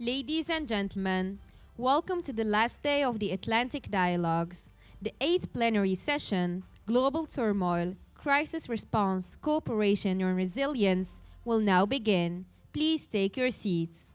Ladies and gentlemen, welcome to the last day of the Atlantic Dialogues. The 8th plenary session, Global Turmoil, Crisis Response, Cooperation and Resilience, will now begin. Please take your seats.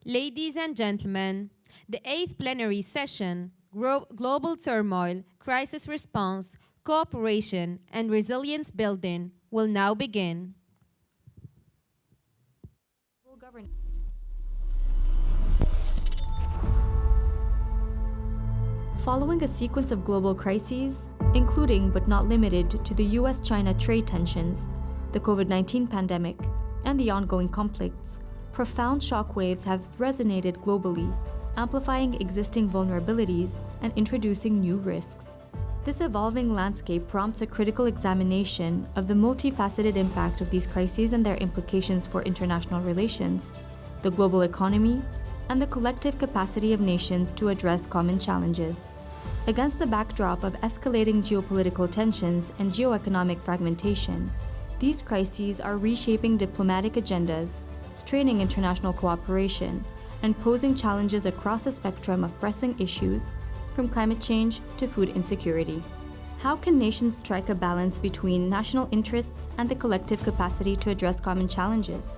Ladies and gentlemen, the 8th plenary session, Global Turmoil, Crisis Response, Cooperation and Resilience Building, will now begin. Following a sequence of global crises, including but not limited to the US-China trade tensions, the COVID-19 pandemic, and the ongoing conflicts, profound shockwaves have resonated globally, amplifying existing vulnerabilities and introducing new risks. This evolving landscape prompts a critical examination of the multifaceted impact of these crises and their implications for international relations, the global economy, and the collective capacity of nations to address common challenges. Against the backdrop of escalating geopolitical tensions and geo-economic fragmentation, these crises are reshaping diplomatic agendas, straining international cooperation, and posing challenges across a spectrum of pressing issues, from climate change to food insecurity. How can nations strike a balance between national interests and the collective capacity to address common challenges?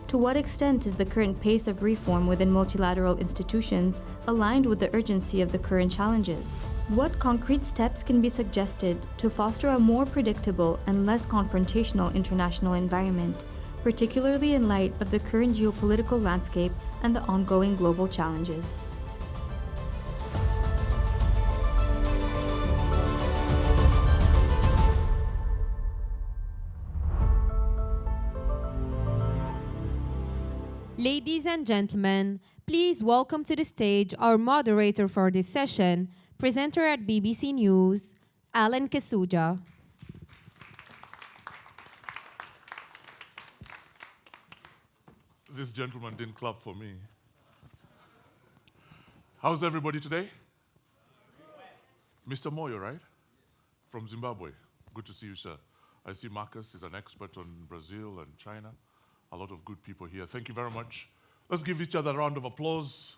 To what extent is the current pace of reform within multilateral institutions aligned with the urgency of the current challenges? What concrete steps can be suggested to foster a more predictable and less confrontational international environment, particularly in light of the current geopolitical landscape and the ongoing global challenges? Ladies and gentlemen, please welcome to the stage our moderator for this session, presenter at BBC News, Alan Kasuja. This gentleman didn't clap for me. How's everybody today? Mr. Moyo, right? From Zimbabwe. Good to see you, sir. I see Marcus is an expert on Brazil and China. A lot of good people here. Thank you very much. Let's give each other a round of applause.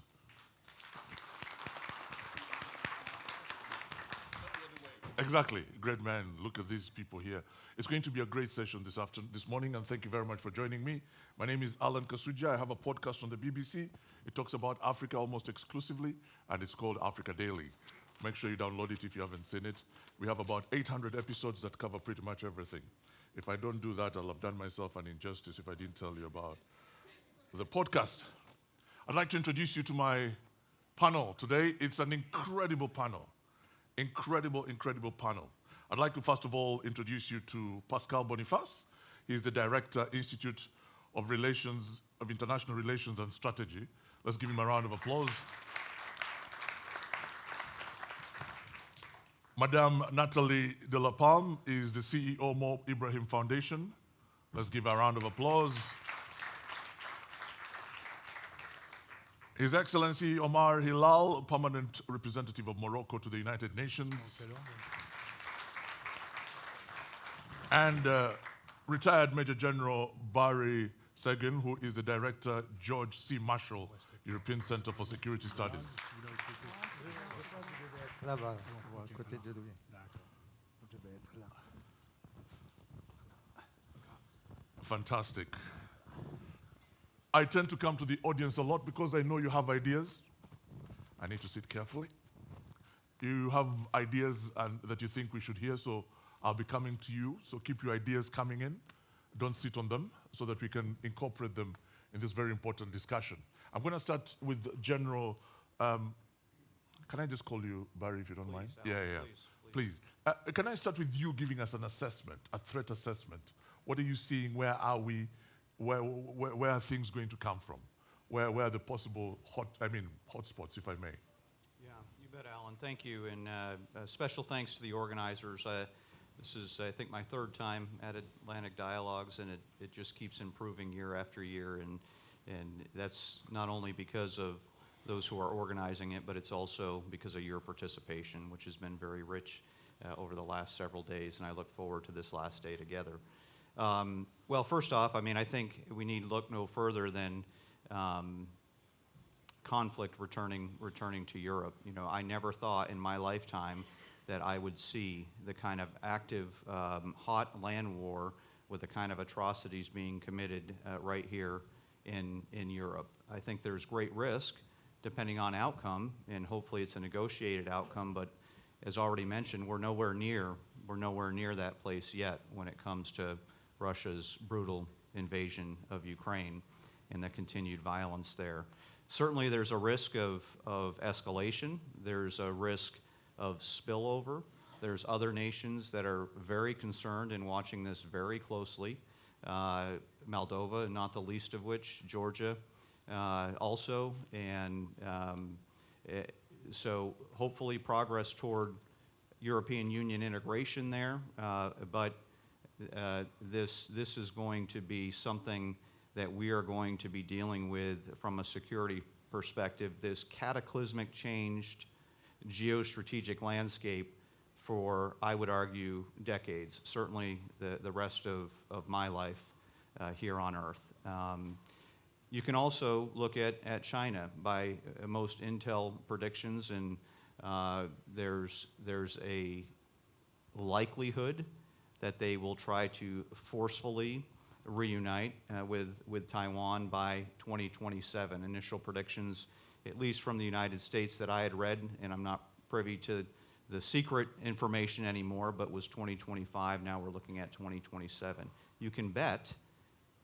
Exactly, great man. Look at these people here. It's going to be a great session this morning, and thank you very much for joining me. My name is Alan Kasuja. I have a podcast on the BBC. It talks about Africa almost exclusively, and it's called Africa Daily. Make sure you download it if you haven't seen it. We have about 800 episodes that cover pretty much everything. If I don't do that, I'll have done myself an injustice if I didn't tell you about the podcast. I'd like to introduce you to my panel today. It's an incredible panel. Incredible panel. I'd like to first of all introduce you to Pascal Boniface. He's the Director, Institute of International Relations and Strategy. Let's give him a round of applause. Madame Nathalie de la Palme is the CEO Mo Ibrahim Foundation. Let's give her a round of applause. His Excellency Omar Hilal, Permanent Representative of Morocco to the United Nations. And retired Major General Barry Seguin, who is the Director, George C. Marshall, European Center for Security Studies. Fantastic. I tend to come to the audience a lot because I know you have ideas. I need to sit carefully. You have ideas that you think we should hear, so I'll be coming to you. So keep your ideas coming in. Don't sit on them so that we can incorporate them in this very important discussion. I'm going to start with general. Can I just call you Barry if you don't mind? Alan, Yeah. Please. Can I start with you giving us an assessment, a threat assessment? What are you seeing? Where are we? Where are things going to come from? Where are the possible hotspots, if I may? Yeah, you bet, Alan. Thank you, and special thanks to the organizers. This is, I think, my third time at Atlantic Dialogues, and it just keeps improving year after year, and that's not only because of those who are organizing it, but it's also because of your participation, which has been very rich over the last several days, and I look forward to this last day together. Well, first off, I think we need look no further than conflict returning to Europe. You know, I never thought in my lifetime that I would see the kind of active, hot land war with the kind of atrocities being committed right here in Europe. I think there's great risk, depending on outcome, and hopefully it's a negotiated outcome, but as already mentioned, we're nowhere near that place yet when it comes to Russia's brutal invasion of Ukraine and the continued violence there. Certainly there's a risk of escalation. There's a risk of spillover. There's other nations that are very concerned and watching this very closely. Moldova, not the least of which, Georgia also, and so hopefully progress toward European Union integration there, but this is going to be something that we are going to be dealing with from a security perspective, this cataclysmic changed geostrategic landscape for, I would argue, decades, certainly the rest of my life here on Earth. You can also look at China by most intel predictions, and there's a likelihood that they will try to forcefully reunite with Taiwan by 2027. Initial predictions, at least from the United States that I had read, and I'm not privy to the secret information anymore, but was 2025. Now we're looking at 2027. You can bet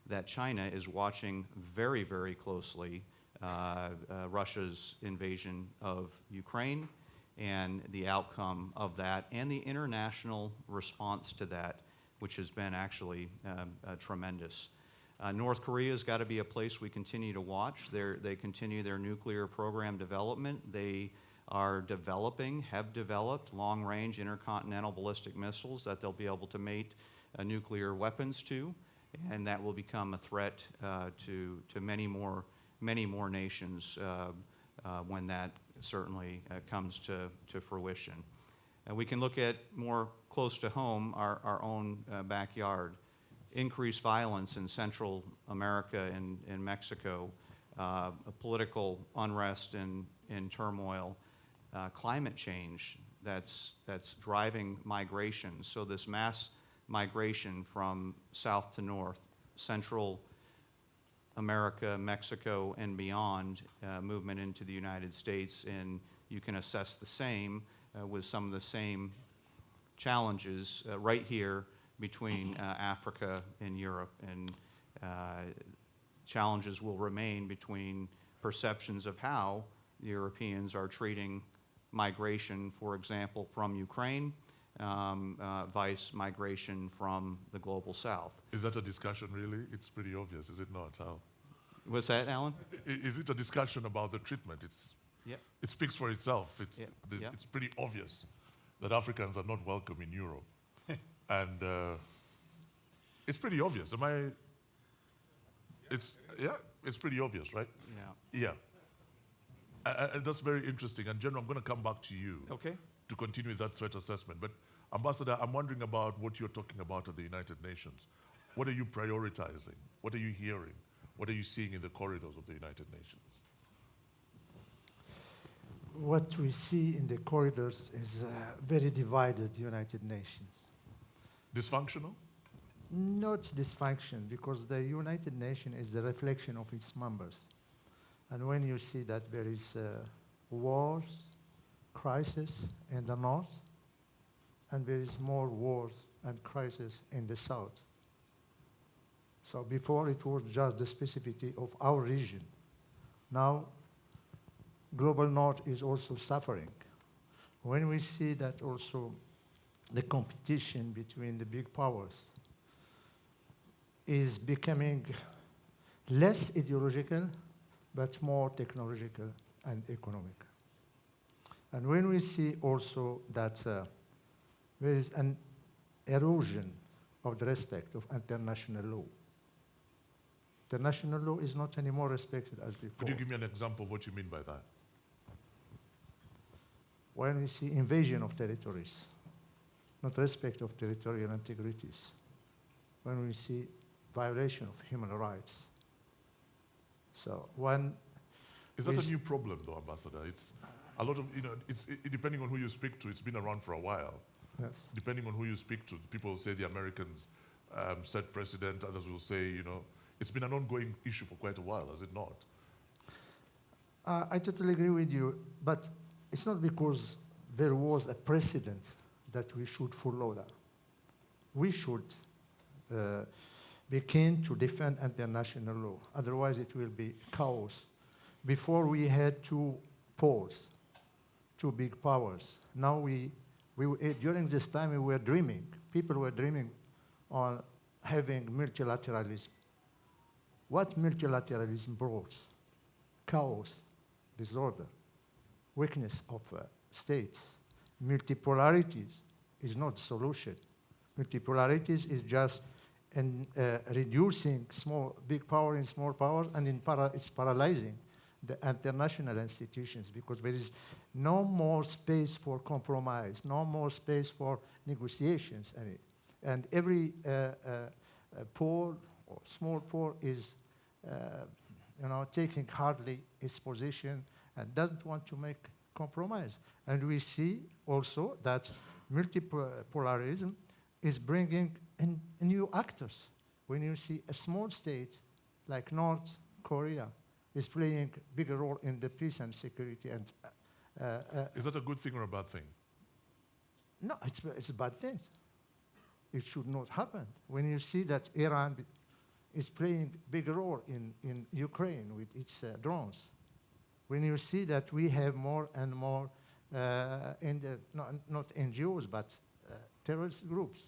that China is watching very, very closely Russia's invasion of Ukraine and the outcome of that and the international response to that, which has been actually tremendous. North Korea's got to be a place we continue to watch. They continue their nuclear program development. They have developed long-range intercontinental ballistic missiles that they'll be able to mate nuclear weapons to, and that will become a threat to many more nations when that certainly comes to fruition. And we can look at more close to home, our own backyard. Increased violence in Central America and Mexico, political unrest and turmoil, climate change that's driving migration. So this mass migration from south to north, Central America, Mexico, and beyond, movement into the United States, and you can assess the same with some of the same challenges right here between Africa and Europe, and challenges will remain between perceptions of how the Europeans are treating migration, for example, from Ukraine, vice migration from the global south. Is that a discussion, really? It's pretty obvious, is it not? How? What's that, Alan? Is it a discussion about the treatment? It speaks for itself. It's pretty obvious that Africans are not welcome in Europe. And it's pretty obvious. It's pretty obvious, right? Yeah. That's very interesting. And General, I'm going to come back to you to continue that threat assessment. But Ambassador, I'm wondering about what you're talking about at the United Nations. What are you prioritizing? What are you hearing? What are you seeing in the corridors of the United Nations? What we see in the corridors is very divided United Nations. Dysfunctional? Not dysfunction, because the United Nations is the reflection of its members. And when you see that there is wars, crisis in the north, and there is more wars and crisis in the south. So before it was just the specificity of our region. Now, global north is also suffering. When we see that also the competition between the big powers is becoming less ideological, but more technological and economic. And when we see also that there is an erosion of the respect of international law. International law is not anymore respected as before. Could you give me an example of what you mean by that? When we see invasion of territories, not respect of territorial integrities, when we see violation of human rights. So when Is that a new problem, though, Ambassador? It's a lot of, depending on who you speak to, it's been around for a while. yes. Depending on who you speak to, people will say the Americans set precedent, others will say, it's been an ongoing issue for quite a while, has it not? I totally agree with you, but it's not because there was a precedent that we should follow that. We should be keen to defend international law, otherwise it will be chaos. Before we had two poles, two big powers. Now during this time we were dreaming, people were dreaming on having multilateralism. What multilateralism brought? Chaos, disorder, weakness of states. Multipolarities is not solution. Multipolarities is just reducing big power in small powers, and it's paralyzing the international institutions because there is no more space for compromise, no more space for negotiations. And every pole or small pole is taking hardly its position and doesn't want to make compromise. And we see also that multipolarism is bringing in new actors. When you see a small state like North Korea is playing a bigger role in the peace and security. And is that a good thing or a bad thing? No, it's a bad thing. It should not happen. When you see that Iran is playing a bigger role in Ukraine with its drones, when you see that we have more and more not NGOs, but terrorist groups,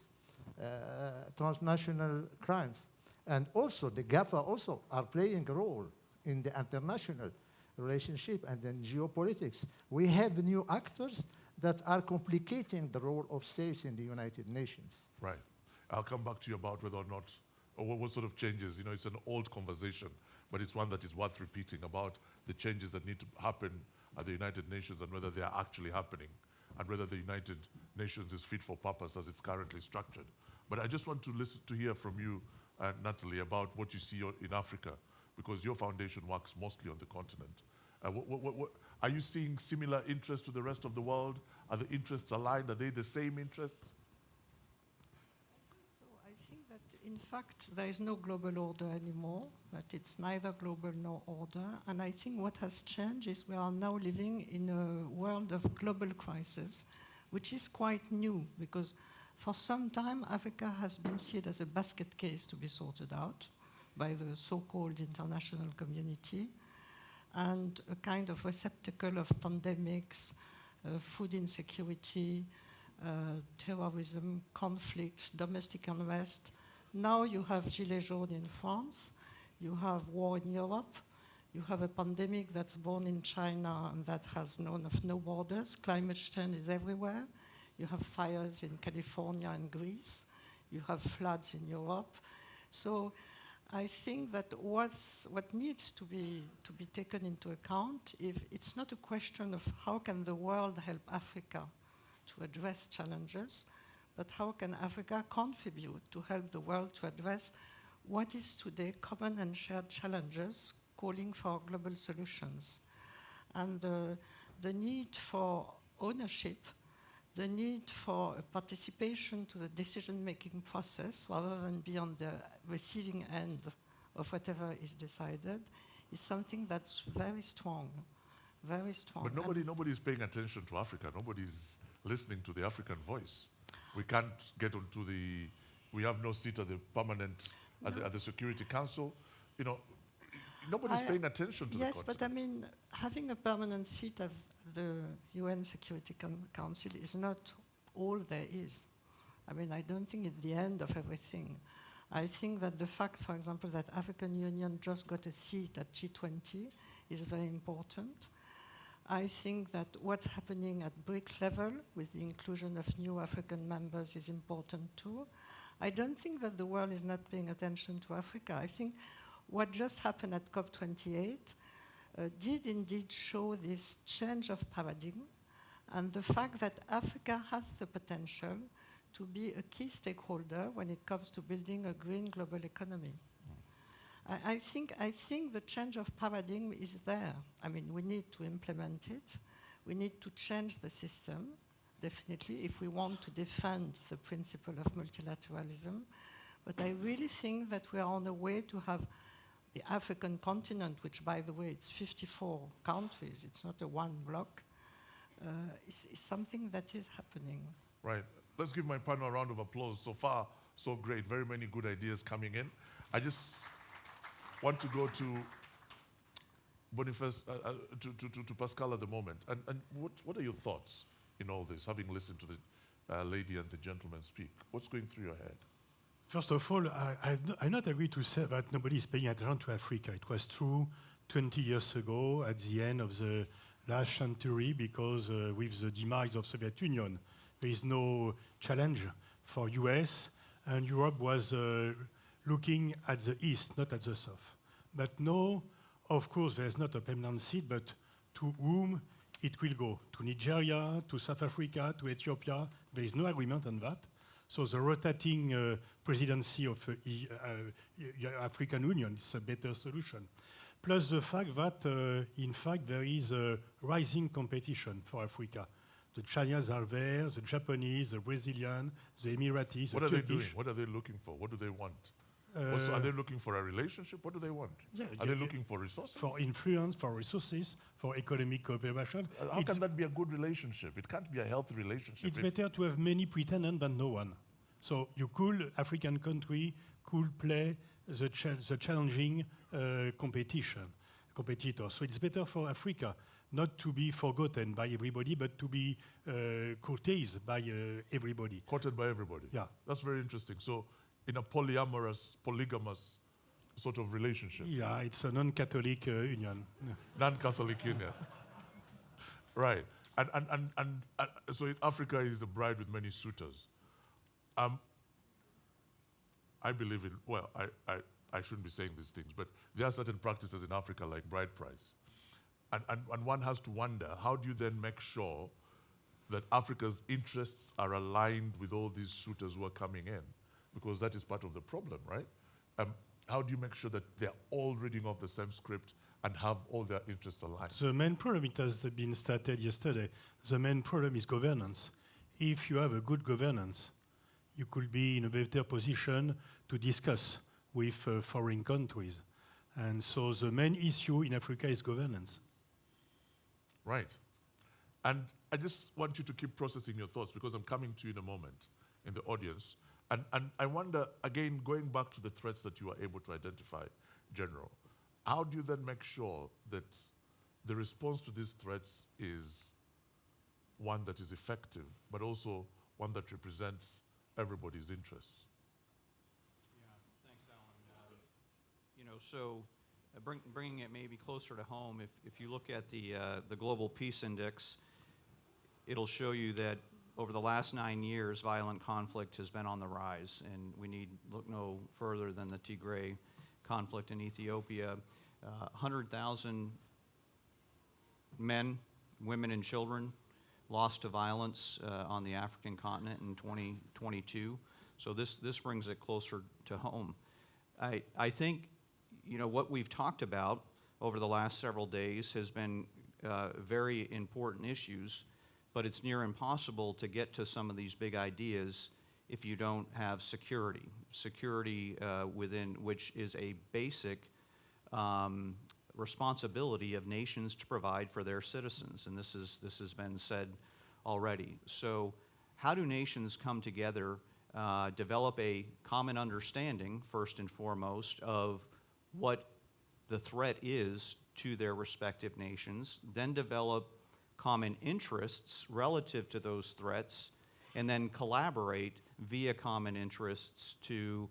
transnational crimes, and also the GAFA also are playing a role in the international relationship and in geopolitics. We have new actors that are complicating the role of states in the United Nations. Right. I'll come back to you about whether or not, or what sort of changes. It's an old conversation, but it's one that is worth repeating about the changes that need to happen at the United Nations and whether they are actually happening and whether the United Nations is fit for purpose as it's currently structured. But I just want to hear from you, Natalie, about what you see in Africa, because your foundation works mostly on the continent. Are you seeing similar interests to the rest of the world? Are the interests aligned? Are they the same interests? So I think that, in fact, there is no global order anymore, that it's neither global nor order. And I think what has changed is we are now living in a world of global crisis, which is quite new, because for some time, Africa has been seen as a basket case to be sorted out by the so-called international community, and a kind of receptacle of pandemics, food insecurity, terrorism, conflict, domestic unrest. Now you have Gilets jaunes in France, you have war in Europe, you have a pandemic that's born in China and that has known of no borders. Climate change is everywhere. You have fires in California and Greece. You have floods in Europe. So I think that what needs to be taken into account, if it's not a question of how can the world help Africa to address challenges, but how can Africa contribute to help the world to address what is today common and shared challenges calling for global solutions. And the need for ownership, the need for participation to the decision-making process rather than be on the receiving end of whatever is decided is something that's very strong. very strong. But nobody is paying attention to Africa. Nobody's listening to the African voice. We can't get onto we have no seat at the permanent, at the Security Council. You know, nobody's paying attention to the continent. Yes, but I mean, having a permanent seat of the UN Security Council is not all there is. I mean, I don't think it's the end of everything. I think that the fact, for example, that African Union just got a seat at G20 is very important. I think that what's happening at BRICS level with the inclusion of new African members is important too. I don't think that the world is not paying attention to Africa. I think what just happened at COP28 did indeed show this change of paradigm and the fact that Africa has the potential to be a key stakeholder when it comes to building a green global economy. I think the change of paradigm is there. I mean, we need to implement it. We need to change the system, definitely, if we want to defend the principle of multilateralism. But I really think that we are on a way to have the African continent, which, by the way, it's 54 countries, it's not a one block, is something that is happening. Right. Let's give my panel a round of applause. So far, so great. Very many good ideas coming in. I just want to go to Boniface, to Pascal at the moment. And what are your thoughts in all this, having listened to the lady and the gentleman speak? What's going through your head? First of all, I not agree to say that nobody is paying attention to Africa. It was true 20 years ago at the end of the last century because with the demise of Soviet Union, there is no challenge for US, and Europe was looking at the east, not at the south. But now, of course, there is not a permanent seat, but to whom it will go? To Nigeria, to South Africa, to Ethiopia? There is no agreement on that. So the rotating presidency of African Union is a better solution. Plus the fact that, in fact, there is a rising competition for Africa. The Chinese are there, the Japanese, the Brazilian, the Emiratis, What are they doing? What are they looking for? What do they want? Are they looking for a relationship? What do they want? Are they looking for resources? For influence, for resources, for economic cooperation. How can that be a good relationship? It can't be a healthy relationship. It's better to have many pretenders than no one. So you could, African country, could play the challenging competitor. So it's better for Africa not to be forgotten by everybody, but to be courted by everybody. Courted by everybody. Yeah. That's very interesting. So in a polygamous sort of relationship. Yeah, it's a non-Catholic union. Yeah. Non-Catholic union. Right. And so Africa is a bride with many suitors. I believe in, well, I shouldn't be saying these things, but there are certain practices in Africa like bride price. And one has to wonder, how do you then make sure that Africa's interests are aligned with all these suitors who are coming in? Because that is part of the problem, right? How do you make sure that they're all reading off the same script and have all their interests aligned? The main problem, it has been started yesterday, the main problem is governance. If you have a good governance, you could be in a better position to discuss with foreign countries. And so the main issue in Africa is governance. Right. And I just want you to keep processing your thoughts because I'm coming to you in a moment in the audience. And I wonder, again, going back to the threats that you are able to identify, General, how do you then make sure that the response to these threats is one that is effective, but also one that represents everybody's interests? Yeah, thanks, Alan. So bringing it maybe closer to home, if you look at the Global Peace Index, it'll show you that over the last 9 years, violent conflict has been on the rise, and we need look no further than the Tigray conflict in Ethiopia. 100,000 men, women, and children lost to violence on the African continent in 2022. So this brings it closer to home. I think, what we've talked about over the last several days has been very important issues, but it's near impossible to get to some of these big ideas if you don't have security. Security within which is a basic responsibility of nations to provide for their citizens, and this has been said already. So how do nations come together, develop a common understanding, first and foremost, of what the threat is to their respective nations, then develop common interests relative to those threats, and then collaborate via common interests to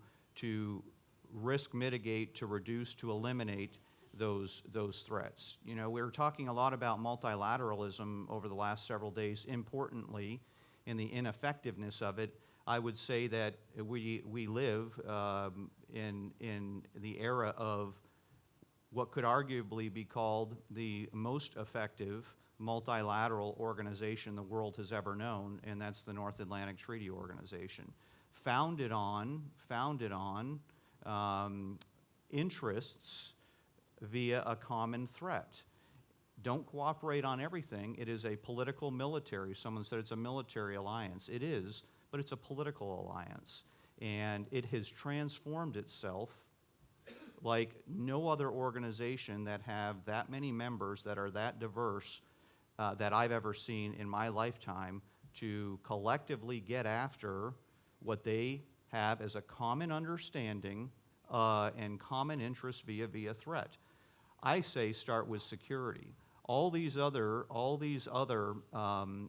risk mitigate, to reduce, to eliminate those threats. You know, we're talking a lot about multilateralism over the last several days. Importantly, in the ineffectiveness of it, I would say that we live in the era of what could arguably be called the most effective multilateral organization the world has ever known, and that's the North Atlantic Treaty Organization, founded on interests via a common threat. Don't cooperate on everything. It is a political military. Someone said it's a military alliance. It is, but it's a political alliance. And it has transformed itself like no other organization that have that many members that are that diverse that I've ever seen in my lifetime, to collectively get after what they have as a common understanding and common interest via threat. I say start with security. All these other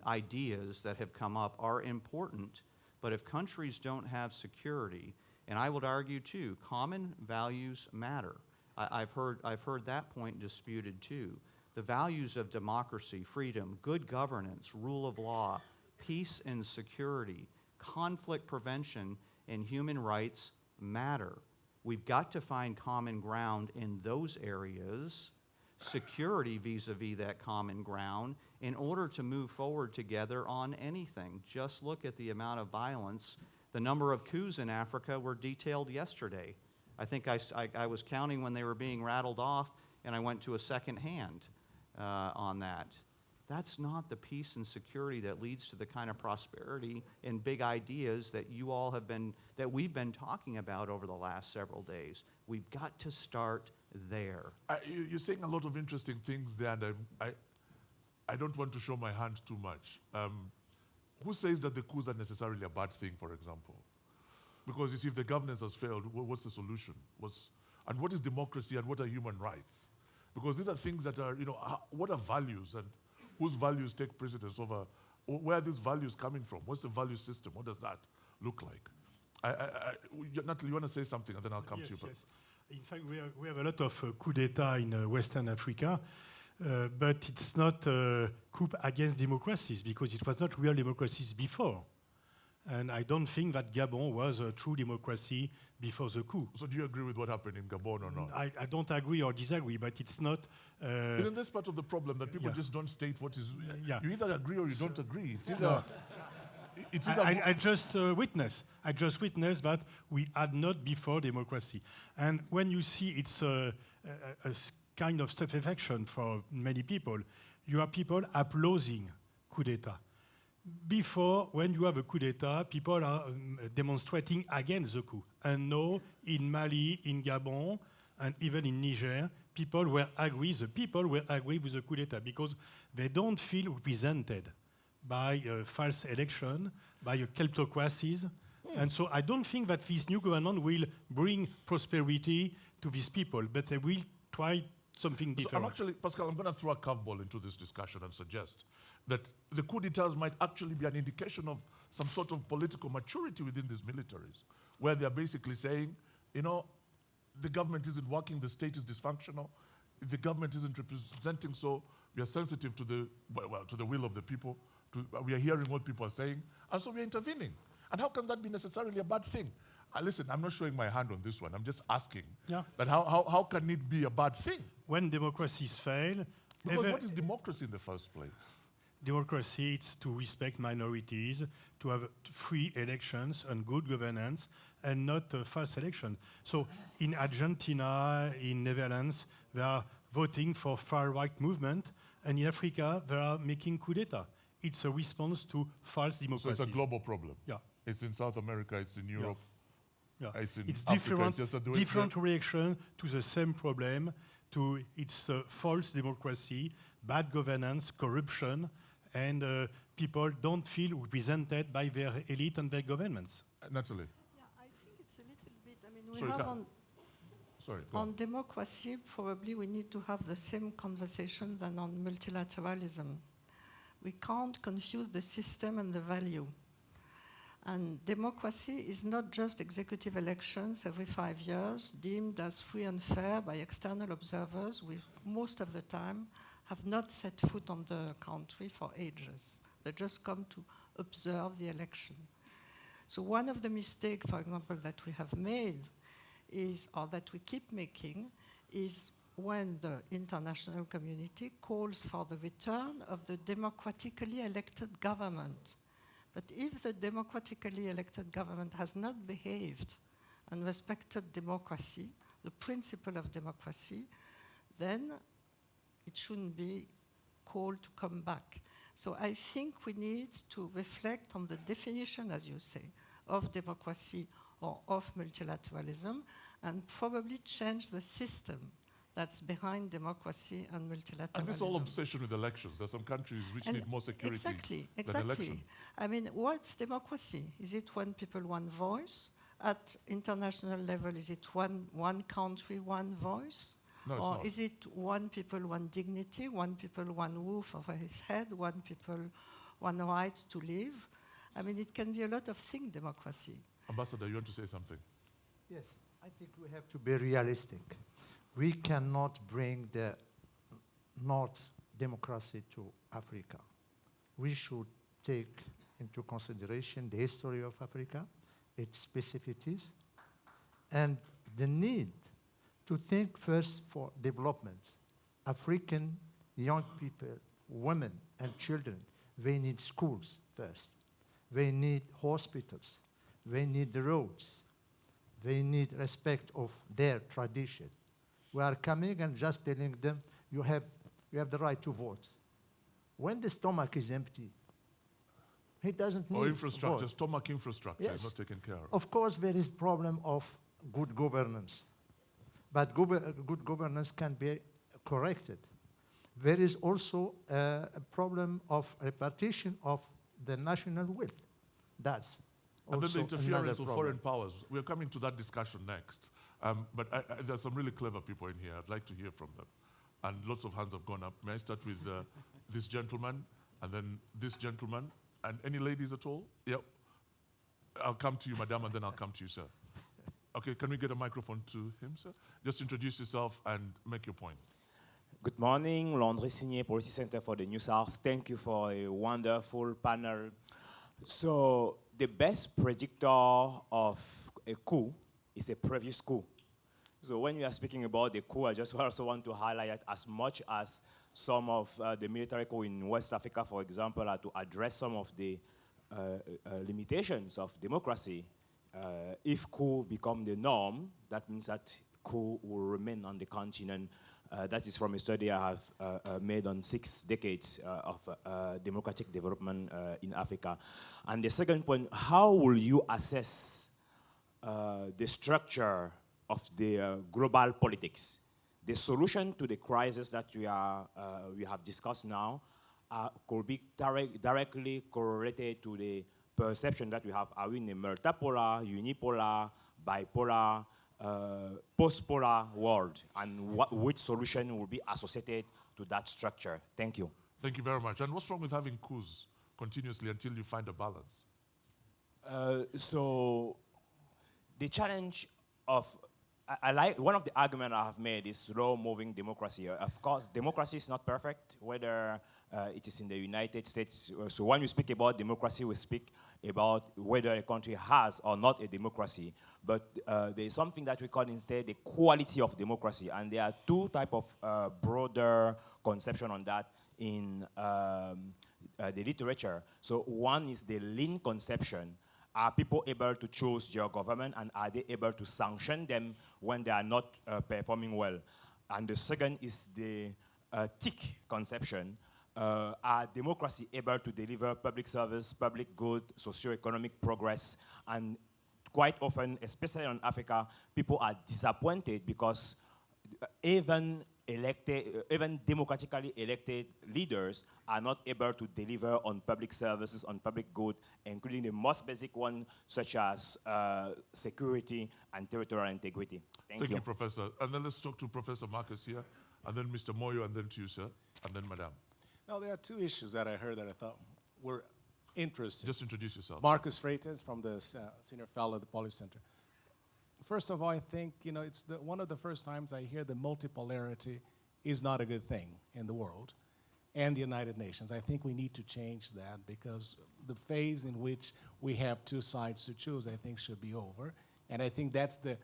ideas that have come up are important, but if countries don't have security, and I would argue too, common values matter. I've heard that point disputed too. The values of democracy, freedom, good governance, rule of law, peace and security, conflict prevention, and human rights matter. We've got to find common ground in those areas, security vis-a-vis that common ground, in order to move forward together on anything. Just look at the amount of violence. The number of coups in Africa were detailed yesterday. I think I was counting when they were being rattled off, and I went to a second hand on that. That's not the peace and security that leads to the kind of prosperity and big ideas that you all have been, that we've been talking about over the last several days. We've got to start there. You're saying a lot of interesting things there, and I don't want to show my hand too much. Who says that the coups are necessarily a bad thing, for example? Because you see, if the governance has failed, what's the solution? And what is democracy and what are human rights? Because these are things that are, you know, what are values and whose values take precedence over, where are these values coming from? What's the value system? What does that look like? Natalie, you want to say something and then I'll come to you. Yes. In fact, we have a lot of coup d'etat in Western Africa, but it's not a coup against democracies because it was not real democracies before. And I don't think that Gabon was a true democracy before the coup. So do you agree with what happened in Gabon or not? I don't agree or disagree, but it's not... Isn't this part of the problem, that people just don't state what is... You either agree or you don't agree. It's either... I just witnessed that we had not before democracy. And when you see it's a kind of stupefaction for many people, you have people applauding coup d'etat. Before, when you have a coup d'etat, people are demonstrating against the coup. And now, in Mali, in Gabon, and even in Niger, the people were agree with the coup d'etat because they don't feel represented by a false election, by a kleptocracies. And so I don't think that this new government will bring prosperity to these people, but they will try something different. So Pascal, I'm going to throw a curveball into this discussion and suggest that the coup d'etats might actually be an indication of some sort of political maturity within these militaries, where they're basically saying, you know, the government isn't working, the state is dysfunctional, the government isn't representing, so we are sensitive to the will of the people, we are hearing what people are saying, and so we're intervening. And how can that be necessarily a bad thing? Listen, I'm not showing my hand on this one, I'm just asking that how can it be a bad thing? When democracies fail... Because what is democracy in the first place? Democracy is to respect minorities, to have free elections and good governance, and not a false election. So in Argentina, in Netherlands, they are voting for far-right movement, and in Africa, they are making coup d'etat. It's a response to false democracy. So it's a global problem. Yeah. It's in South America, it's in Europe. Yeah. It's in it's Africa, different reaction to the same problem. to its false democracy, bad governance, corruption, and people don't feel represented by their elite and their governments. Natalie. Yeah, I think it's a little bit, I mean, we Sorry, have go on democracy, probably we need to have the same conversation than on multilateralism. We can't confuse the system and the value. And democracy is not just executive elections every 5 years, deemed as free and fair by external observers, which most of the time have not set foot on the country for ages. They just come to observe the election. So one of the mistakes, for example, that we have made is, or that we keep making, is when the international community calls for the return of the democratically elected government. But if the democratically elected government has not behaved and respected democracy, the principle of democracy, then it shouldn't be called to come back. So I think we need to reflect on the definition, as you say, of democracy or of multilateralism, and probably change the system that's behind democracy and multilateralism. And this whole obsession with elections. There are some countries which need more security than election. I mean, what's democracy? Is it one people, one voice? At international level, is it one country, one voice? No, or it's not. is it one people, one dignity, one people, one roof over his head, one people, one right to live? I mean, it can be a lot of things, democracy. Ambassador, you want to say something? Yes, I think we have to be realistic. We cannot bring the North democracy to Africa. We should take into consideration the history of Africa, its specificities, and the need to think first for development. African young people, women and children, they need schools first. They need hospitals. They need the roads. They need respect of their tradition. We are coming and just telling them, you have the right to vote. When the stomach is empty, he doesn't need Or infrastructure, vote. stomach infrastructure is not taken care of. Of course, there is problem of good governance, but good governance can be corrected. There is also a problem of repartition of the national wealth. That's And then the also interference another of problem. foreign powers. We're coming to that discussion next. But there's some really clever people in here. I'd like to hear from them. And lots of hands have gone up. May I start with this gentleman, and then this gentleman, and any ladies at all? Yep. I'll come to you, madam, and then I'll come to you, sir. Okay, can we get a microphone to him, sir? Just introduce yourself and make your point. Good morning, Landry Signé, Policy Center for the New South. Thank you for a wonderful panel. So the best predictor of a coup is a previous coup. So when we are speaking about the coup, I just also want to highlight that as much as some of the military coup in West Africa, for example, are to address some of the limitations of democracy, if coup become the norm, that means that coup will remain on the continent. That is from a study I have made on 6 decades of democratic development in Africa. And the second point, how will you assess the structure of the global politics? The solution to the crisis that we have discussed now could be directly correlated to the perception that we have. Are we in a multipolar, unipolar, bipolar, post-polar world, and which solution will be associated to that structure? Thank you. Thank you very much. And what's wrong with having coups continuously until you find a balance? So the challenge of, I like, one of the arguments I have made is slow-moving democracy. Of course, democracy is not perfect, whether it is in the United States. So when we speak about democracy, we speak about whether a country has or not a democracy. But there is something that we call instead the quality of democracy. And there are two types of broader conception on that in the literature. So one is the lean conception. Are people able to choose their government, and are they able to sanction them when they are not performing well? And the second is the thick conception. Are democracy able to deliver public service, public good, socio-economic progress? And quite often, especially in Africa, people are disappointed because even even democratically elected leaders are not able to deliver on public services, on public good, including the most basic one, such as security and territorial integrity. Thank you. Professor. And then let's talk to Professor Marcus here, and then Mr. Moyo, and then to you, sir, and then Madame. Now, there are two issues that I heard that I thought were interesting. Just introduce yourself. Marcus Freitas from the Senior Fellow at the Policy Center. First of all, I think, it's one of the first times I hear that multipolarity is not a good thing in the world and the United Nations. I think we need to change that because the phase in which we have two sides to choose, I think, should be over. And I think that's the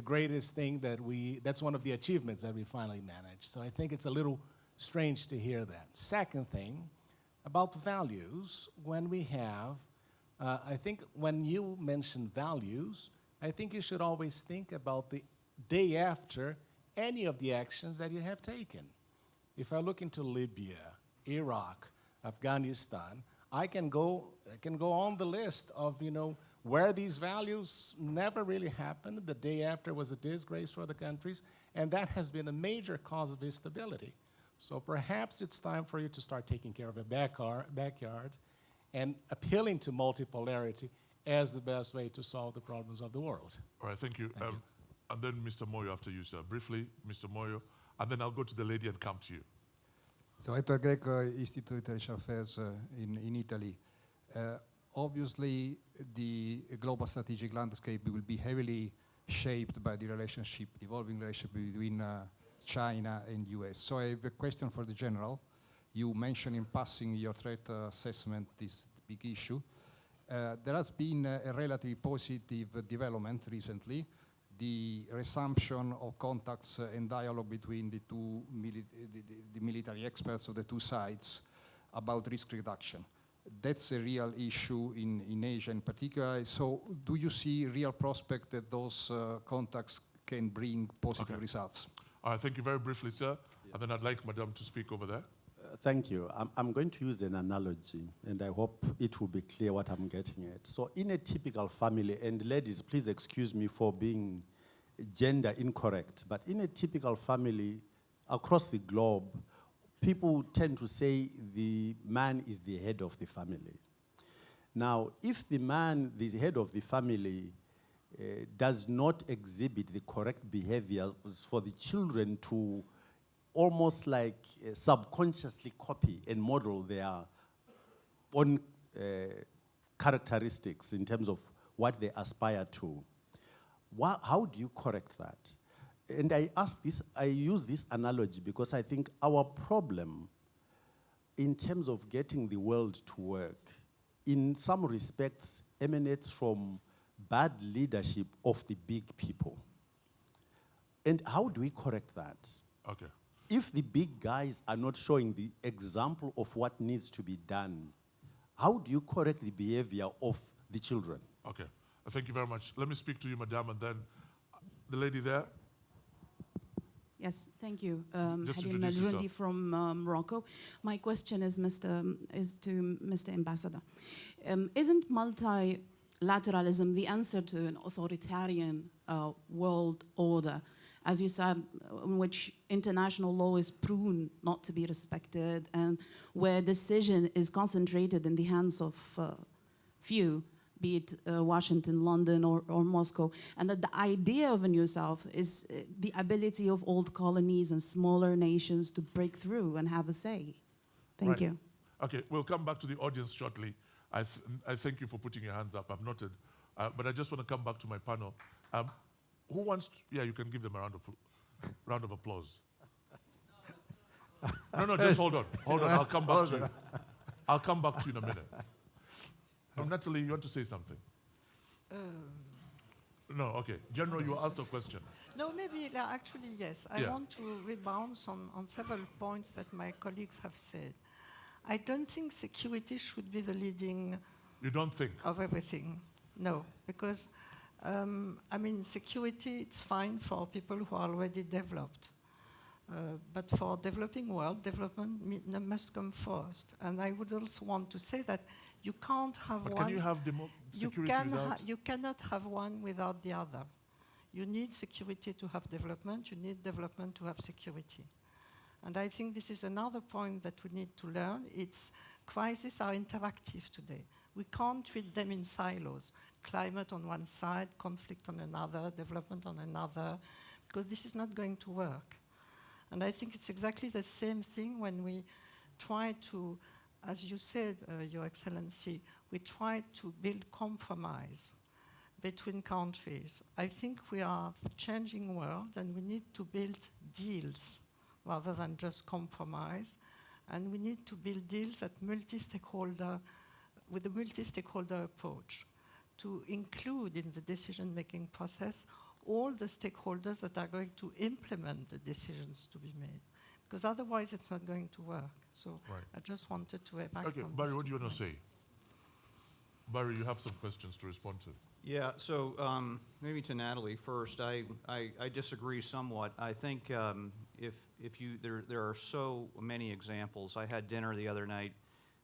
greatest thing that's one of the achievements that we finally managed. So I think it's a little strange to hear that. Second thing, about values, when we have, I think when you mention values, I think you should always think about the day after any of the actions that you have taken. If I look into Libya, Iraq, Afghanistan, I can go on the list of, where these values never really happened. The day after was a disgrace for the countries, and that has been a major cause of instability. So perhaps it's time for you to start taking care of your backyard and appealing to multipolarity as the best way to solve the problems of the world. All right, thank you. Thank you. And then Mr. Moyo after you, sir. Briefly, Mr. Moyo, and then I'll go to the lady and come to you. So Ettore Greco, Institute of International Affairs in Italy. Obviously, the global strategic landscape will be heavily shaped by the evolving relationship between China and US. So I have a question for the General. You mentioned in passing your threat assessment, this big issue. There has been a relatively positive development recently, the resumption of contacts and dialogue between the two the military experts of the two sides about risk reduction. That's a real issue in Asia in particular. So do you see real prospect that those contacts can bring positive results? Thank you very briefly, sir. And then I'd like Madame to speak over there. Thank you. I'm going to use an analogy, and I hope it will be clear what I'm getting at. So in a typical family, and ladies, please excuse me for being gender incorrect, but in a typical family across the globe, people tend to say the man is the head of the family. Now, if the man, the head of the family, does not exhibit the correct behavior for the children to almost like subconsciously copy and model their own characteristics in terms of what they aspire to. How do you correct that? And I use this analogy because I think our problem in terms of getting the world to work, in some respects, emanates from bad leadership of the big people. And how do we correct that? Okay. If the big guys are not showing the example of what needs to be done, how do you correct the behavior of the children? Okay. Thank you very much. Let me speak to you, Madame, and then the lady there. Yes, thank you. Just Halim introduce Al-Jundi yourself. from Morocco. My question is to Mr. Ambassador. Isn't multilateralism the answer to an authoritarian world order, as you said, in which international law is proven not to be respected and where decision is concentrated in the hands of few, be it Washington, London, or Moscow, and that the idea of a new South is the ability of old colonies and smaller nations to break through and have a say? Thank you. Okay, we'll come back to the audience shortly. I thank you for putting your hands up. I've noted. But I just want to come back to my panel. Who wants to, yeah, you can give them a round of applause. No, just hold on. Hold on, I'll come back to you. I'll come back to you in a minute. Natalie, you want to say something? No, okay. General, you asked a question. No, maybe, actually, yes. I want to rebound on several points that my colleagues have said. I don't think security should be the leading... You don't think? ...of everything. No, because, security, it's fine for people who are already developed. But for developing world, development must come first. And I would also want to say that you can't have but one... Can you have security without... You cannot have one without the other. You need security to have development. You need development to have security. And I think this is another point that we need to learn. It's crises are interactive today. We can't treat them in silos. Climate on one side, conflict on another, development on another, because this is not going to work. And I think it's exactly the same thing when we try to, as you said, Your Excellency, we try to build compromise between countries. I think we are changing world and we need to build deals rather than just compromise. And we need to build deals at with a multi-stakeholder approach to include in the decision-making process all the stakeholders that are going to implement the decisions to be made. Because otherwise it's not going to work. So I just wanted to react Okay, on Barry, this what do you want to point. say? Barry, you have some questions to respond to. Yeah, so maybe to Natalie first. I disagree somewhat. I think if you there are so many examples. I had dinner the other night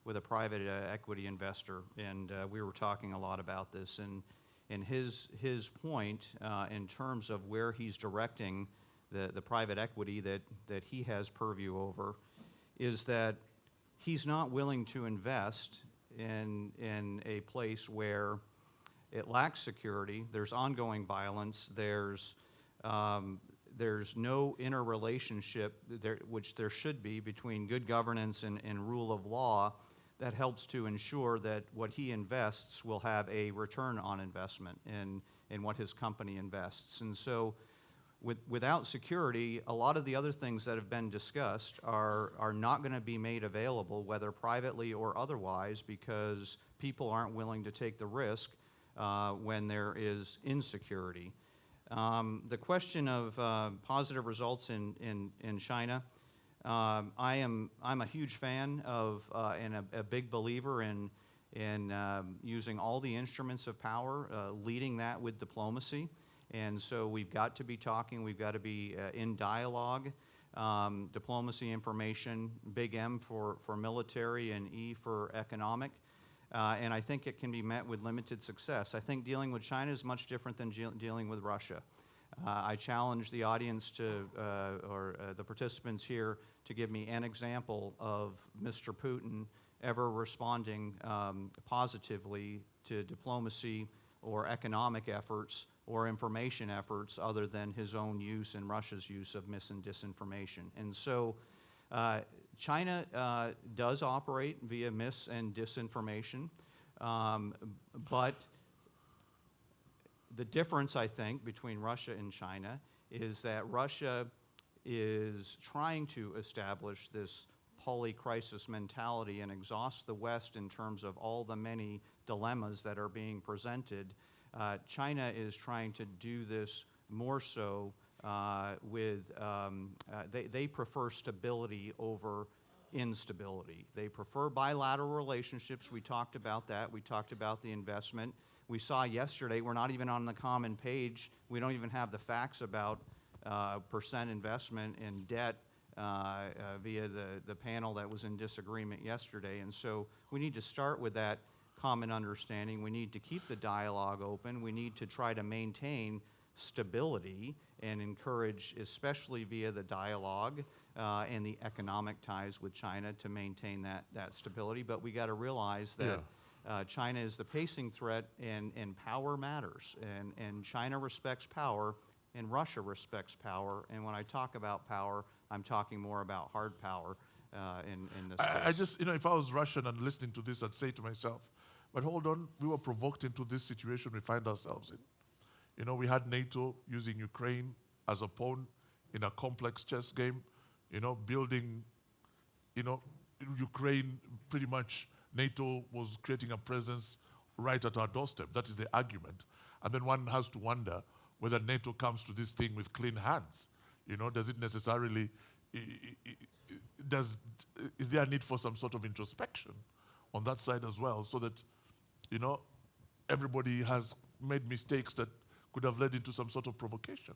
with a private equity investor, and we were talking a lot about this. And his point in terms of where he's directing the private equity that he has purview over is that he's not willing to invest in a place where it lacks security, there's ongoing violence, there's no interrelationship, which there should be, between good governance and rule of law that helps to ensure that what he invests will have a return on investment in what his company invests. And so without security, a lot of the other things that have been discussed are not going to be made available, whether privately or otherwise, because people aren't willing to take the risk when there is insecurity. The question of positive results in China, I'm a huge fan of and a big believer in using all the instruments of power, leading that with diplomacy. And so we've got to be talking, we've got to be in dialogue, diplomacy, information, big M for military and E for economic. And I think it can be met with limited success. I think dealing with China is much different than dealing with Russia. I challenge the audience or the participants here to give me an example of Mr. Putin ever responding positively to diplomacy or economic efforts or information efforts other than his own use and Russia's use of mis and disinformation. And so China does operate via mis and disinformation, but the difference, I think, between Russia and China is that Russia is trying to establish this poly-crisis mentality and exhaust the West in terms of all the many dilemmas that are being presented. China is trying to do this more so they prefer stability over instability. They prefer bilateral relationships. We talked about that. We talked about the investment. We saw yesterday, we're not even on the common page. We don't even have the facts about percent investment in debt via the panel that was in disagreement yesterday. And so we need to start with that common understanding. We need to keep the dialogue open. We need to try to maintain stability and encourage, especially via the dialogue and the economic ties with China, to maintain that stability. But we got to realize that China is the pacing threat, and power matters. And China respects power, and Russia respects power. And when I talk about power, I'm talking more about hard power in this case. I just, if I was Russian and listening to this, I'd say to myself, but hold on, we were provoked into this situation we find ourselves in. We had NATO using Ukraine as a pawn in a complex chess game, building, Ukraine, pretty much NATO was creating a presence right at our doorstep. That is the argument. And then one has to wonder whether NATO comes to this thing with clean hands. Does it necessarily, is there a need for some sort of introspection on that side as well, so that, everybody has made mistakes that could have led into some sort of provocation?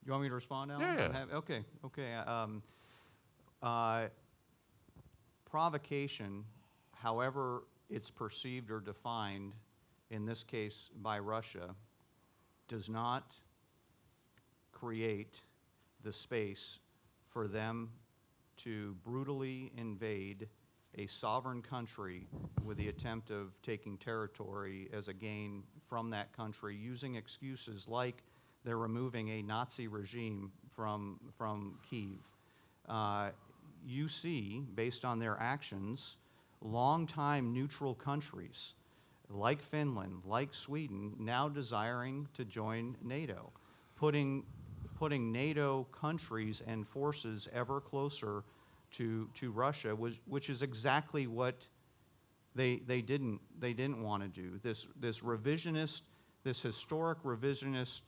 You want me to respond, Alan? Yeah. Okay. Provocation, however it's perceived or defined, in this case by Russia, does not create the space for them to brutally invade a sovereign country with the attempt of taking territory as a gain from that country, using excuses like they're removing a Nazi regime from Kyiv. You see, based on their actions, longtime neutral countries like Finland, like Sweden, now desiring to join NATO, putting NATO countries and forces ever closer to Russia, which is exactly what they didn't want to do. This revisionist, this historic revisionist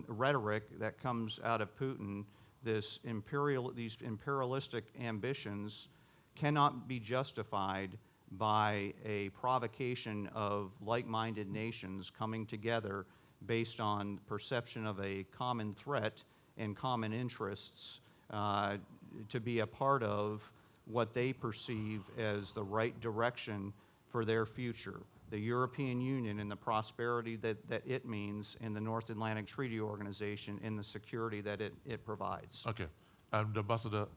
rhetoric that comes out of Putin, these imperialistic ambitions, cannot be justified by a provocation of like-minded nations coming together based on perception of a common threat and common interests to be a part of what they perceive as the right direction for their future. The European Union and the prosperity that it means in the North Atlantic Treaty Organization and the security that it provides. Okay. And Ambassador?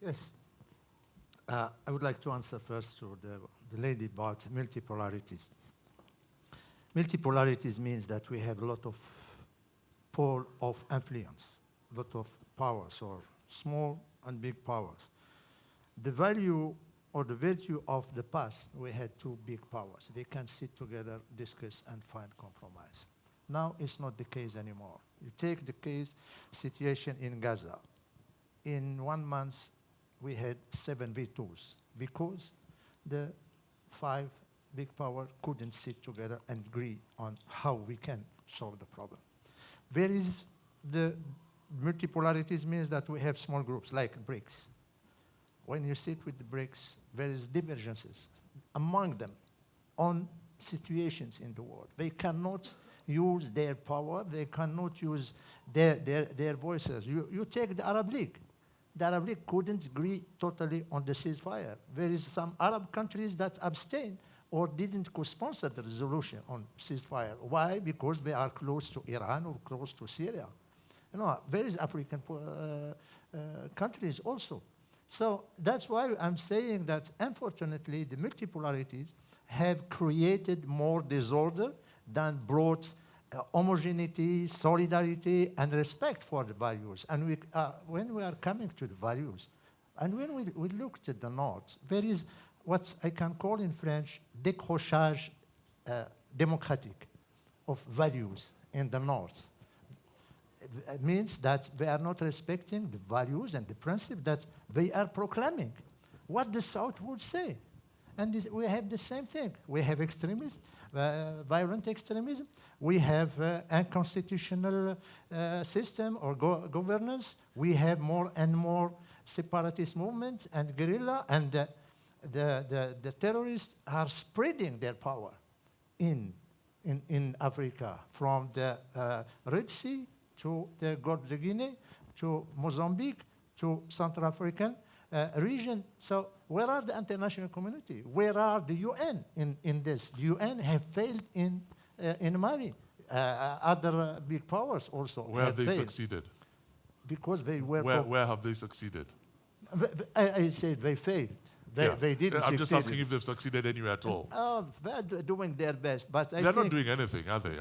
Yes. I would like to answer first to the lady about multipolarities. Multipolarities means that we have a lot of pole of influence, a lot of powers, or small and big powers. The value or the virtue of the past, we had two big powers. They can sit together, discuss, and find compromise. Now it's not the case anymore. You take the situation in Gaza. In 1 month, we had 7 vetoes because the 5 big powers couldn't sit together and agree on how we can solve the problem. There is the multipolarities means that we have small groups like BRICS. When you sit with the BRICS, there is divergences among them on situations in the world. They cannot use their power, they cannot use their voices. You take the Arab League. The Arab League couldn't agree totally on the ceasefire. There is some Arab countries that abstained or didn't co-sponsor the resolution on ceasefire. Why? Because they are close to Iran or close to Syria. You know, there is African countries also. So that's why I'm saying that, unfortunately, the multipolarities have created more disorder than brought homogeneity, solidarity, and respect for the values. And when we are coming to the values, and when we look to the North, there is what I can call in French décrochage démocratique of values in the North. It means that they are not respecting the values and the principles that they are proclaiming. What the South would say. And we have the same thing. We have extremism, violent extremism. We have unconstitutional system or governance. We have more and more separatist movement and guerrilla, and the terrorists are spreading their power in Africa, from the Red Sea to the Gulf of Guinea, to Mozambique, to Central African region. So where are the international community? Where are the UN in this? The UN have failed in Mali. Other big powers also Where have they failed. succeeded? Because they were... Where have they succeeded? I said they failed. They didn't I'm just succeed. asking if they've succeeded anywhere at all. They're doing their best, but They're not doing anything, are they?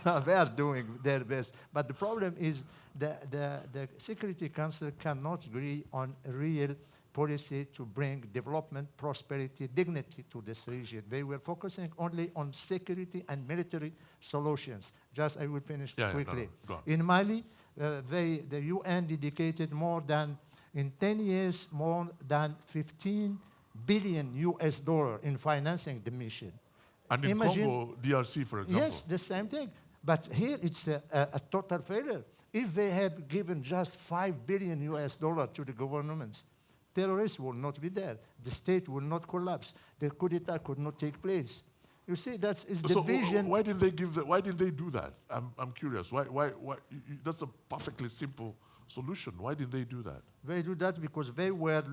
no, they are doing their best. But the problem is the Security Council cannot agree on a real policy to bring development, prosperity, dignity to this region. They were focusing only on security and military solutions. Just, I will finish quickly. Go on. In Mali, the UN dedicated more than, in 10 years, more than $15 billion in financing the mission. And in Congo, DRC, for example. Yes, the same thing. But here it's a total failure. If they have given just $5 billion to the governments, terrorists will not be there. The state will not collapse. The coup d'etat could not take place. You see, that's the vision. Why did they why did they do that? I'm curious. Why that's a perfectly simple solution. Why did they do that? They do that because they were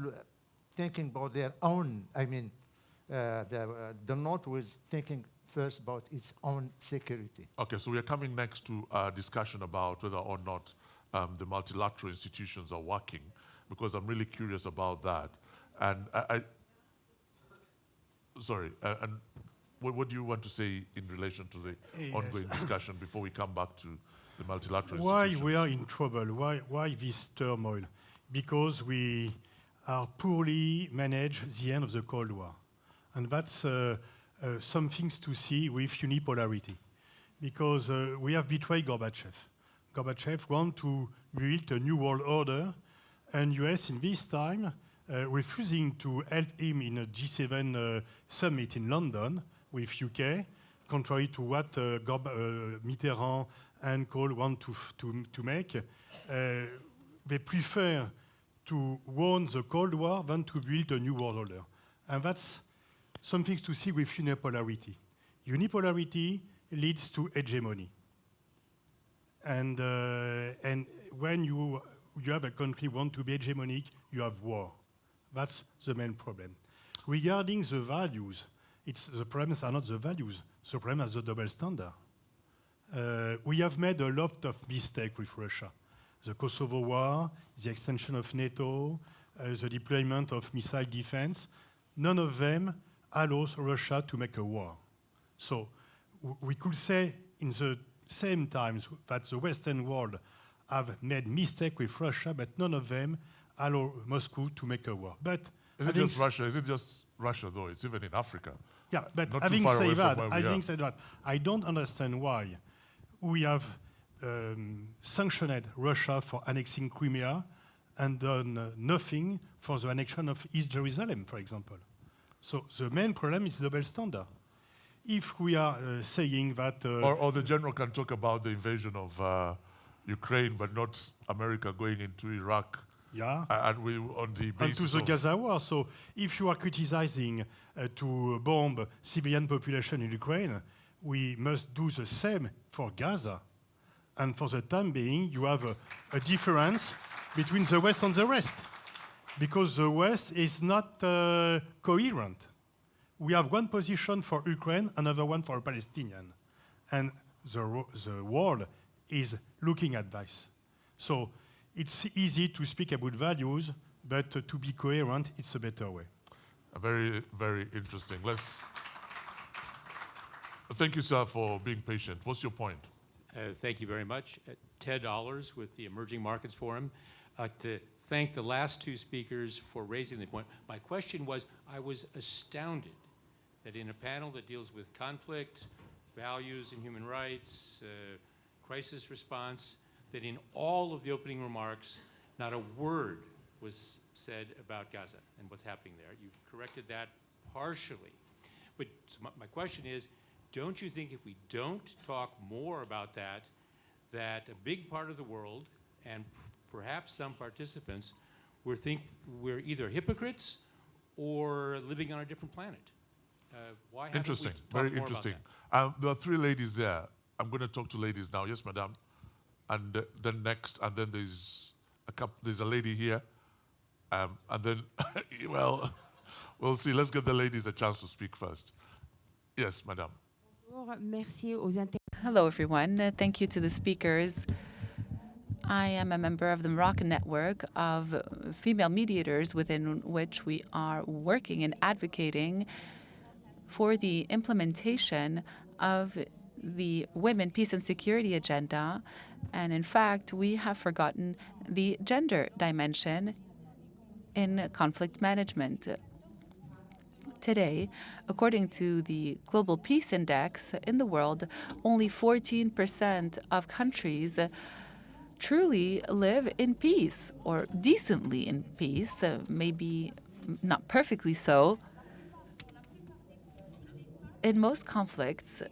thinking about their own, the North was thinking first about its own security. Okay, so we are coming next to a discussion about whether or not the multilateral institutions are working, because I'm really curious about that. And and what do you want to say in relation to the ongoing discussion before we come back to the multilateral institutions? Why we are in trouble? Why this turmoil? Because we are poorly managed the end of the Cold War. And that's some things to see with unipolarity. Because we have betrayed Gorbachev. Gorbachev wanted to build a new world order, and US in this time refusing to help him in a G7 summit in London with UK, contrary to what Mitterrand and Kohl want to make. They prefer to win the Cold War than to build a new world order. And that's something to see with unipolarity. Unipolarity leads to hegemony. And when you have a country want to be hegemonic, you have war. That's the main problem. Regarding the values, the problems are not the values. The problem is the double standard. We have made a lot of mistakes with Russia. The Kosovo War, the extension of NATO, the deployment of missile defense, none of them allows Russia to make a war. So we could say in the same times that the Western world have made mistakes with Russia, but none of them allow Moscow to make a war. But is it just Russia? Is it just Russia, though? It's even in Africa. Yeah, but not having said that, I don't understand why we have sanctioned Russia for annexing Crimea and done nothing for the annexion of East Jerusalem, for example. So the main problem is double standard. If we are saying that... or the general can talk about the invasion of Ukraine, but not America going into Iraq. Yeah, and we on the basis and to the Gaza war. So if you are criticizing to bomb civilian population in Ukraine, we must do the same for Gaza. And for the time being, you have a difference between the West and the rest, because the West is not coherent. We have one position for Ukraine, another one for Palestinian, and the world is looking at this. So it's easy to speak about values, but to be coherent, it's a better way. Very, very interesting. Thank you, sir, for being patient. What's your point? Thank you very much. Ted Allers with the Emerging Markets Forum. To thank the last two speakers for raising the point. My question was, I was astounded that in a panel that deals with conflict, values and human rights, crisis response, that in all of the opening remarks, not a word was said about Gaza and what's happening there. You've corrected that partially. But so my question is, don't you think if we don't talk more about that, that a big part of the world and perhaps some participants will think we're either hypocrites or living on a different planet? Why haven't we talked very more interesting. about that? There are three ladies there. I'm going to talk to ladies now. Yes, madam. And then next, and then there's a lady here. And then, well, we'll see. Let's give the ladies a chance to speak first. Yes, madam. Hello, everyone. Thank you to the speakers. I am a member of the Moroccan network of female mediators within which we are working and advocating for the implementation of the Women, Peace and Security agenda. And in fact, we have forgotten the gender dimension in conflict management. Today, according to the Global Peace Index in the world, only 14% of countries truly live in peace, or decently in peace, maybe not perfectly so. In most conflicts,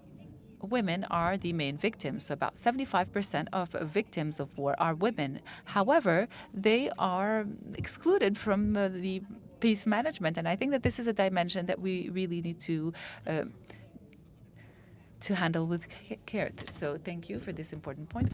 women are the main victims. So about 75% of victims of war are women. However, they are excluded from the peace management, and I think that this is a dimension that we really need to handle with care. So thank you for this important point.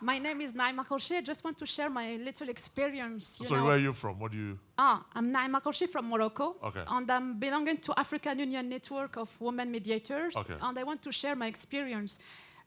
My name is Naima Khorshi. I just want to share my little experience. Sorry, where are you from? What do you... I'm Naima Khorshi from Morocco. Okay. And I'm belonging to African Union Network of Women Mediators. Okay. And I want to share my experience.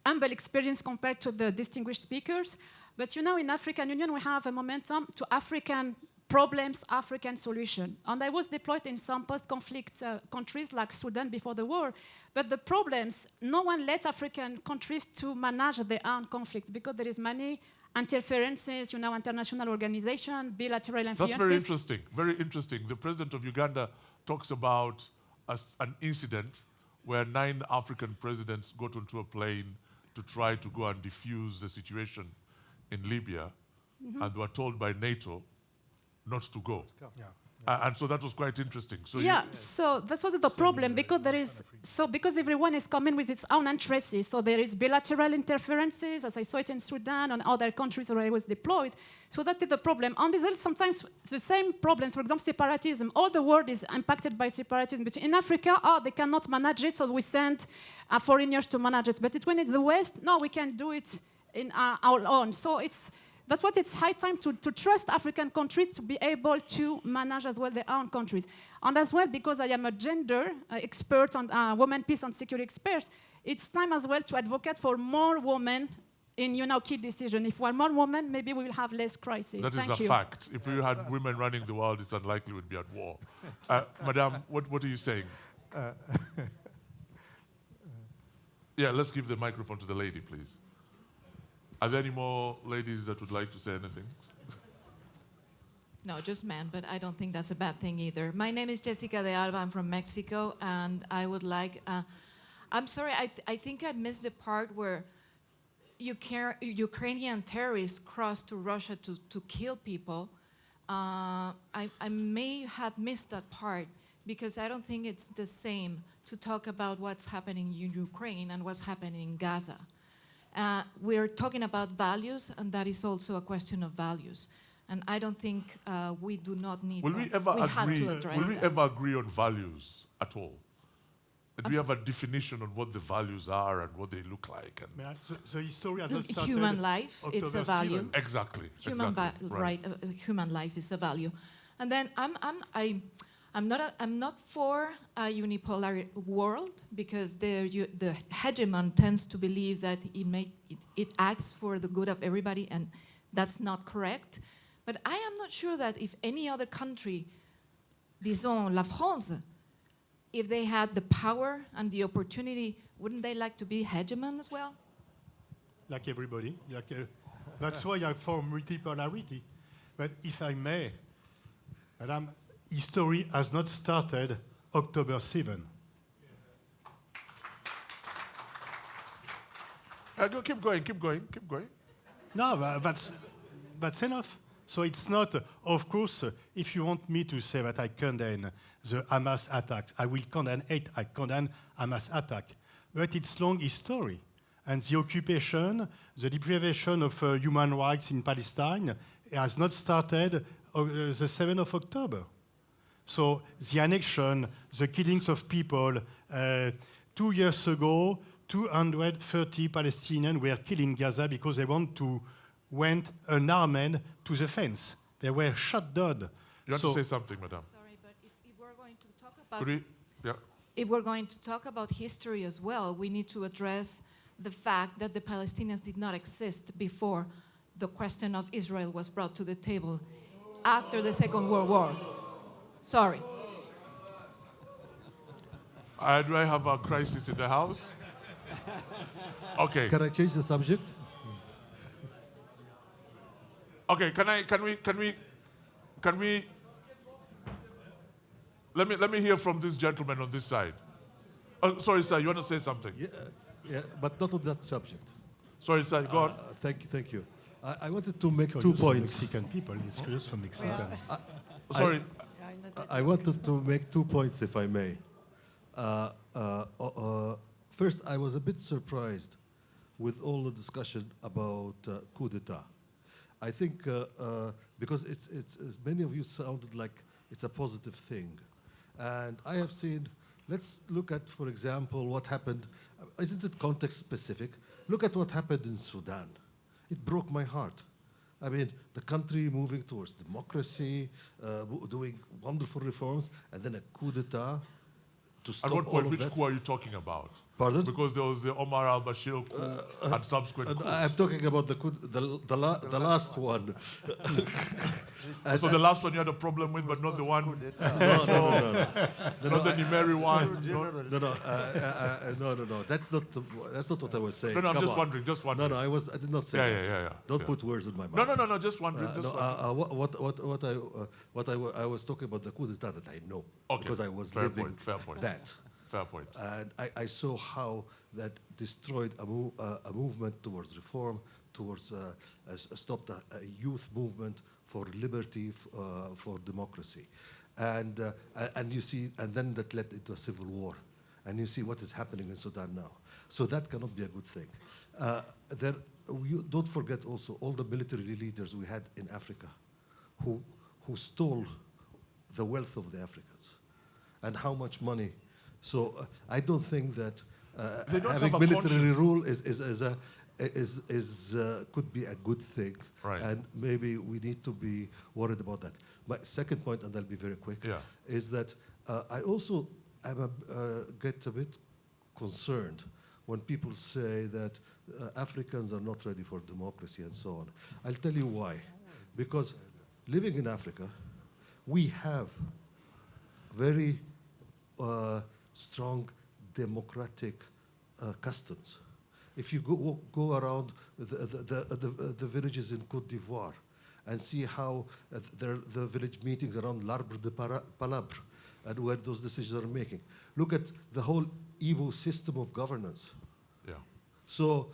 humble experience compared to the distinguished speakers. But you know, in African Union, we have a momentum to African problems, African solution. And I was deployed in some post-conflict countries like Sudan before the war. But the problems, no one let African countries to manage their own conflict because there is many interferences, you know, international organization, bilateral influences. That's very interesting, very interesting. The president of Uganda talks about an incident where 9 African presidents got onto a plane to try to go and defuse the situation in Libya, and were told by NATO not to go. And so that was quite interesting. So so that was the problem because there is because everyone is coming with its own interests. So there is bilateral interferences, as I saw it in Sudan and other countries where I was deployed. So that is the problem. And there's sometimes the same problems. For example, separatism. All the world is impacted by separatism. But in Africa, they cannot manage it, so we send foreigners to manage it. But when it's the West, no, we can do it in our own. So that's what it's high time to trust African countries to be able to manage as well their own countries. And as well, because I am a gender expert on women, peace and security experts, it's time as well to advocate for more women in key decision. If we're more women, maybe we will have less crisis. that is a fact. If we had women running the world, it's unlikely we'd be at war. Madame, what are you saying? Yeah, let's give the microphone to the lady, please. Are there any more ladies that would like to say anything? No, just men, but I don't think that's a bad thing either. My name is Jessica de Alba. I'm from Mexico, and I would like... I'm sorry, I think I missed the part where Ukrainian terrorists crossed to Russia to kill people. I may have missed that part, because I don't think it's the same to talk about what's happening in Ukraine and what's happening in Gaza. We're talking about values, and that is also a question of values. And I don't think we do not need Will we ever agree on values at all? Do we have a definition on what the values are and what they look like? And the history has not started human life, it's a value. 7. Exactly. Human life is a value. And then I'm not for a unipolar world, because the hegemon tends to believe that it acts for the good of everybody, and that's not correct. But I am not sure that if any other country, disons la France, if they had the power and the opportunity, wouldn't they like to be hegemon as well? Like everybody. That's why I'm for multipolarity. But if I may, Madame, history has not started October 7. Keep going. No, that's enough. So it's not, of course, if you want me to say that I condemn the Hamas attacks, I will condemn it. I condemn Hamas attack. But it's long history. And the occupation, the deprivation of human rights in Palestine has not started the 7th of October. So the annexion, the killings of people, 2 years ago, 230 Palestinians were killed in Gaza because they went unarmed to the fence. They were shot dead. You want to say something, Madame? Sorry, but if we're going to talk about if we're going to talk about history as well, we need to address the fact that the Palestinians did not exist before the question of Israel was brought to the table after the Second World War. Sorry. Do I have a crisis in the house? Okay. Can I change the subject? Okay, can we let me hear from this gentleman on this side. Oh, sorry, sir, you want to say something? Yeah, but not on that subject. Sorry, sir, go on. Thank you. I wanted to make 2 points. Mexican people, it's just from Mexico. Sorry. I wanted to make 2 points, if I may. First, I was a bit surprised with all the discussion about coup d'etat. I think because it's many of you sounded like it's a positive thing. And I have seen, let's look at, for example, what happened. Isn't it context specific? Look at what happened in Sudan. It broke my heart. I mean, the country moving towards democracy, doing wonderful reforms, and then a coup d'etat to stop all of that. Which coup are you talking about? Pardon? Because there was the Omar al-Bashir coup and subsequent coups. I'm talking about the last one. So the last one you had a problem with, but not the one. No. Not the Nimeri one. No. That's not what I was saying. No, I'm Come just on. wondering. Just wondering. No, I did not say that. Yeah. Don't put words in my mouth. No. Just wondering. I was talking about the coup d'état that I know, because I was Fair living point. Fair point. that. Fair point. And I saw how that destroyed a movement towards reform, towards stopped a youth movement for liberty, for democracy, and you see, and then that led into a civil war, and you see what is happening in Sudan now. So that cannot be a good thing. You don't forget also all the military leaders we had in Africa, who stole the wealth of the Africans, and how much money. So I don't think that having military rule could be a good thing, right. And maybe we need to be worried about that. My second point, and I'll be very quick, is that I also get a bit concerned when people say that Africans are not ready for democracy and so on. I'll tell you why. Because living in Africa, we have very strong democratic customs. If you go around the villages in Côte d'Ivoire and see how the village meetings around l'Arbre de Palabre and where those decisions are making. Look at the whole Igbo system of governance. Yeah. So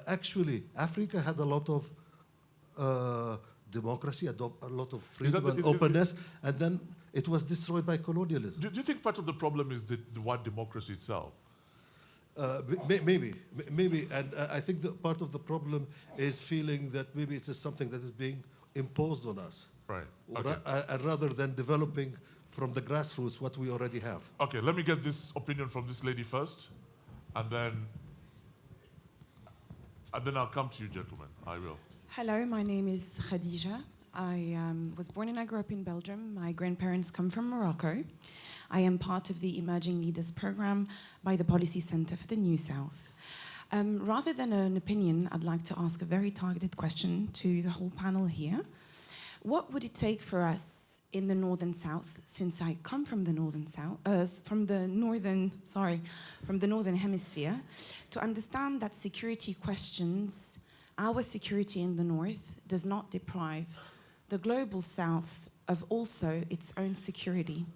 actually, Africa had a lot of democracy, a lot of freedom and openness, and then it was destroyed by colonialism. Do you think part of the problem is the word democracy itself? Maybe, and I think that part of the problem is feeling that maybe it's just something that is being imposed on us. Right. Okay. Rather than developing from the grassroots what we already have. Okay, let me get this opinion from this lady first, and then I'll come to you, gentlemen. I will. Hello, my name is Khadija. I was born and I grew up in Belgium. My grandparents come from Morocco. I am part of the Emerging Leaders Program by the Policy Center for the New South. Rather than an opinion, I'd like to ask a very targeted question to the whole panel here. What would it take for us in the Northern South, since I come from the Northern South, from the Northern Hemisphere, to understand that security questions, our security in the North, does not deprive the global South of also its own security?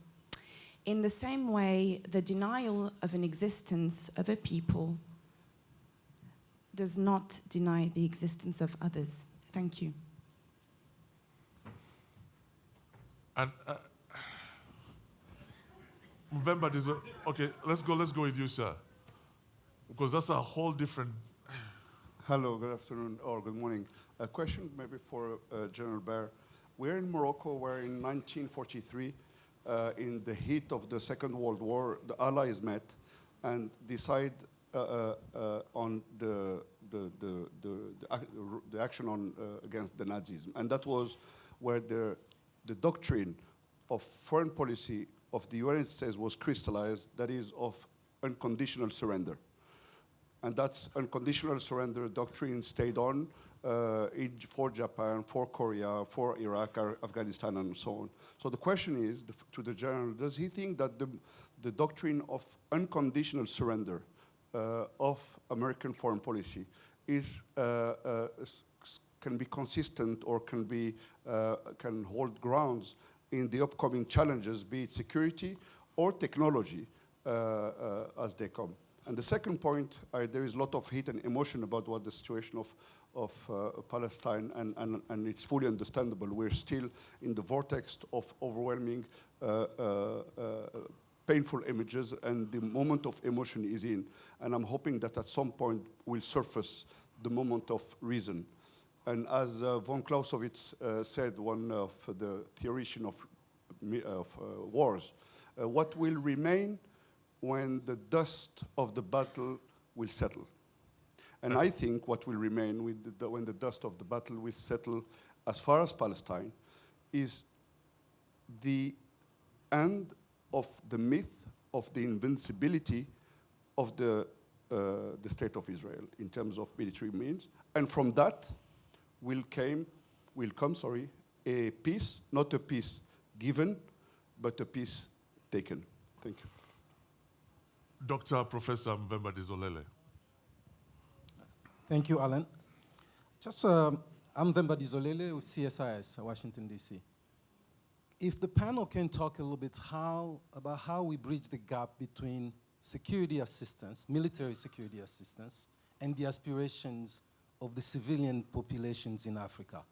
In the same way, the denial of an existence of a people does not deny the existence of others. Thank you. And November, okay, let's go with you, sir, because that's a whole different. Hello, good afternoon or good morning. A question maybe for General Baer. We're in Morocco, where in 1943, in the heat of the Second World War, the Allies met and decide on the action on against the Nazism, and that was where the doctrine of foreign policy of the United States was crystallized, that is of unconditional surrender. And that's unconditional surrender doctrine stayed on for Japan, for Korea, for Iraq, Afghanistan, and so on. So the question is, to the General, does he think that the doctrine of unconditional surrender of American foreign policy is can be consistent or can hold grounds in the upcoming challenges, be it security or technology as they come? And the second point, there is a lot of heat and emotion about what the situation of Palestine, and it's fully understandable. We're still in the vortex of overwhelming, painful images, and the moment of emotion is in. And I'm hoping that at some point will surface the moment of reason. And as von Clausewitz said, one of the theoreticians of wars, what will remain when the dust of the battle will settle? And I think what will remain when the dust of the battle will settle as far as Palestine is the end of the myth of the invincibility of the the state of Israel in terms of military means. And from that will come, a peace, not a peace given, but a peace taken. Thank you. Dr. Professor Mvemba Dizolele. Thank you, Alan. I'm Mvemba Dizolele with CSIS, Washington, D.C. If the panel can talk a little bit about how we bridge the gap between security assistance, military security assistance, and the aspirations of the civilian populations in Africa.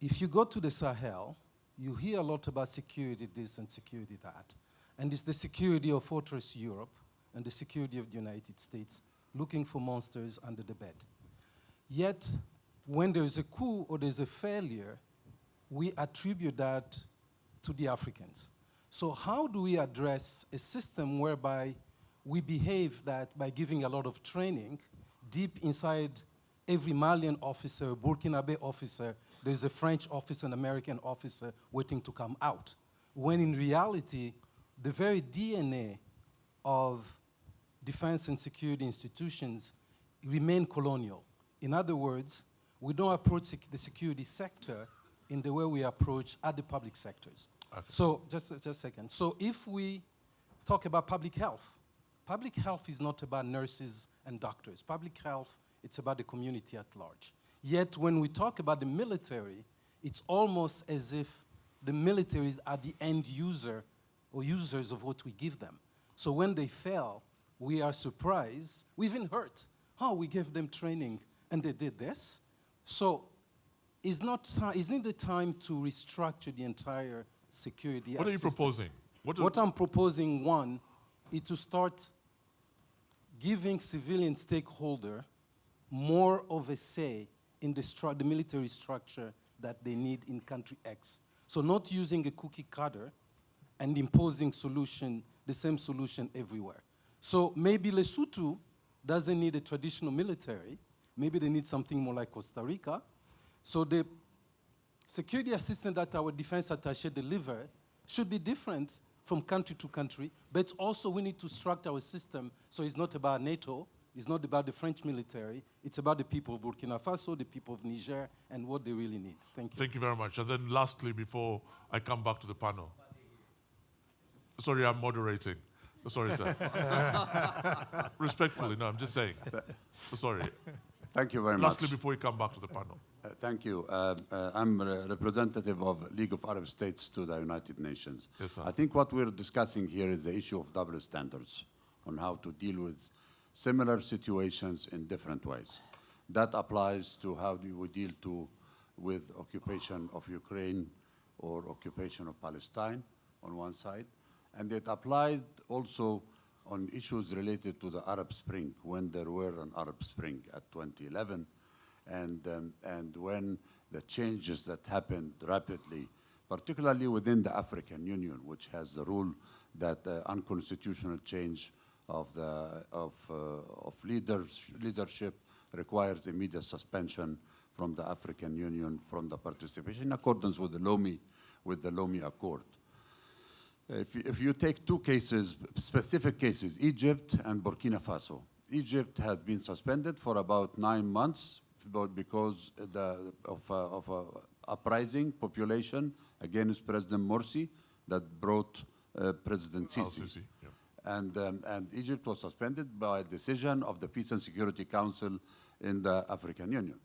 If you go to the Sahel, you hear a lot about security this and security that. And it's the security of Fortress Europe and the security of the United States looking for monsters under the bed. Yet, when there's a coup or there's a failure, we attribute that to the Africans. So how do we address a system whereby we behave that by giving a lot of training deep inside every Malian officer, Burkinabe officer, there's a French officer, an American officer waiting to come out, when in reality, the very DNA of defense and security institutions remain colonial. In other words, we don't approach the security sector in the way we approach other public sectors. Okay. So, just a second. So if we talk about public health is not about nurses and doctors. Public health, it's about the community at large. Yet when we talk about the military, it's almost as if the militaries are the end user or users of what we give them. So when they fail, we are surprised, we even hurt. Oh, we gave them training and they did this? So isn't it the time to restructure the entire security What assistance? are you proposing? What I'm proposing, one, is to start giving civilian stakeholder more of a say in the military structure that they need in country X. So not using a cookie cutter and imposing the same solution everywhere. So maybe Lesotho doesn't need a traditional military. Maybe they need something more like Costa Rica. So the security assistance that our defense attaché deliver should be different from country to country, but also we need to structure our system so it's not about NATO, it's not about the French military, it's about the people of Burkina Faso, the people of Niger, and what they really need. Thank you. Thank you very much. And then lastly, before I come back to the panel. Sorry, I'm moderating. Sorry, sir. Respectfully, no, I'm just saying. Sorry. Thank you very much. Lastly, before we come back to the panel. Thank you. I'm a representative of League of Arab States to the United Nations. Yes, sir. I think what we're discussing here is the issue of double standards on how to deal with similar situations in different ways. That applies to how do we deal with occupation of Ukraine or occupation of Palestine on one side. And it applied also on issues related to the Arab Spring, when there were an Arab Spring at 2011, and when the changes that happened rapidly, particularly within the African Union, which has the rule that unconstitutional change of leadership requires immediate suspension from the African Union from the participation in accordance with the Lomé Accord. If you take two cases, specific cases, Egypt and Burkina Faso. Egypt has been suspended for about 9 months because of uprising population against President Morsi that brought President Sisi. Yeah. And Egypt was suspended by a decision of the Peace and Security Council in the African Union.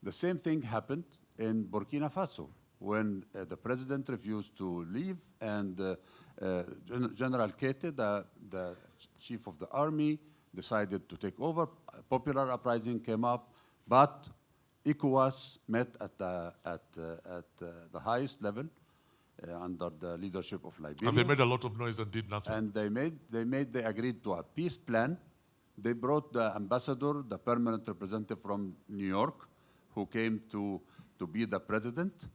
The same thing happened in Burkina Faso, when the president refused to leave and General Keita, the chief of the army, decided to take over. A popular uprising came up, but ECOWAS met at the highest level under the leadership of Liberia. And they made a lot of noise and did nothing. And they agreed to a peace plan. They brought the ambassador, the permanent representative from New York, who came to be the president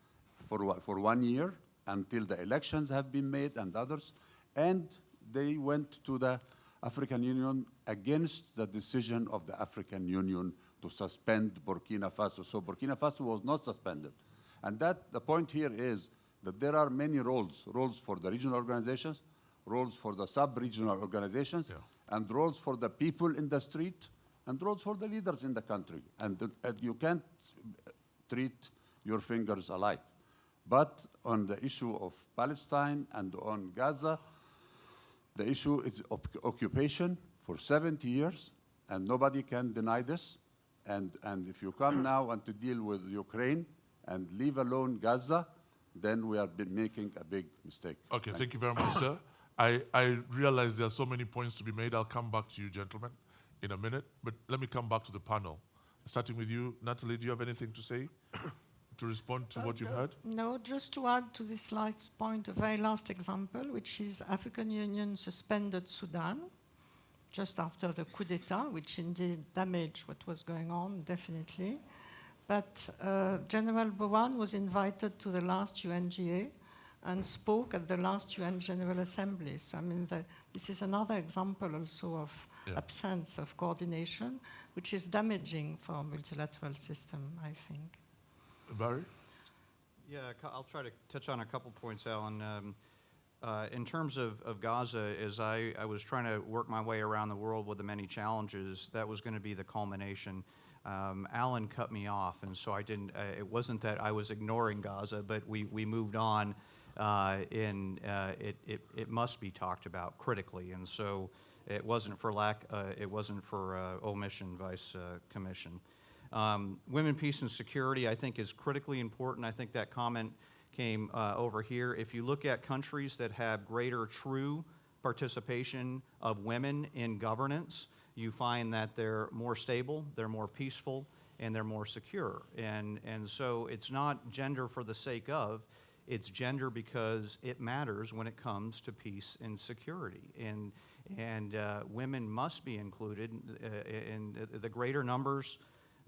for 1 year until the elections have been made and others. And they went to the African Union against the decision of the African Union to suspend Burkina Faso. So Burkina Faso was not suspended. And the point here is that there are many roles for the regional organizations, roles for the sub-regional organizations, and roles for the people in the street, and roles for the leaders in the country. And you can't treat your fingers alike. But on the issue of Palestine and on Gaza, the issue is occupation for 70 years, and nobody can deny this. And if you come now and to deal with Ukraine and leave alone Gaza, then we are making a big mistake. Okay, thank you very much, sir. I realize there are so many points to be made. I'll come back to you, gentlemen, in a minute. But let me come back to the panel. Starting with you, Natalie, do you have anything to say to respond to what you've heard? No, just to add to this last point, a very last example, which is African Union suspended Sudan just after the coup d'etat, which indeed damaged what was going on, definitely. But General Bowen was invited to the last UNGA and spoke at the last UN General Assembly. So, I mean, this is another example also of absence of coordination, which is damaging for a multilateral system, I think. Barry? Yeah, I'll try to touch on a couple points, Alan. In terms of Gaza, as I was trying to work my way around the world with the many challenges, that was going to be the culmination. Alan cut me off, and so I didn't, it wasn't that I was ignoring Gaza, but we moved on, it must be talked about critically, and so it wasn't for omission, Vice Commission. Women, peace, and security, I think, is critically important. I think that comment came over here. If you look at countries that have greater true participation of women in governance, you find that they're more stable, they're more peaceful, and they're more secure. And so it's not gender for the sake of, it's gender because it matters when it comes to peace and security. And women must be included in the greater numbers,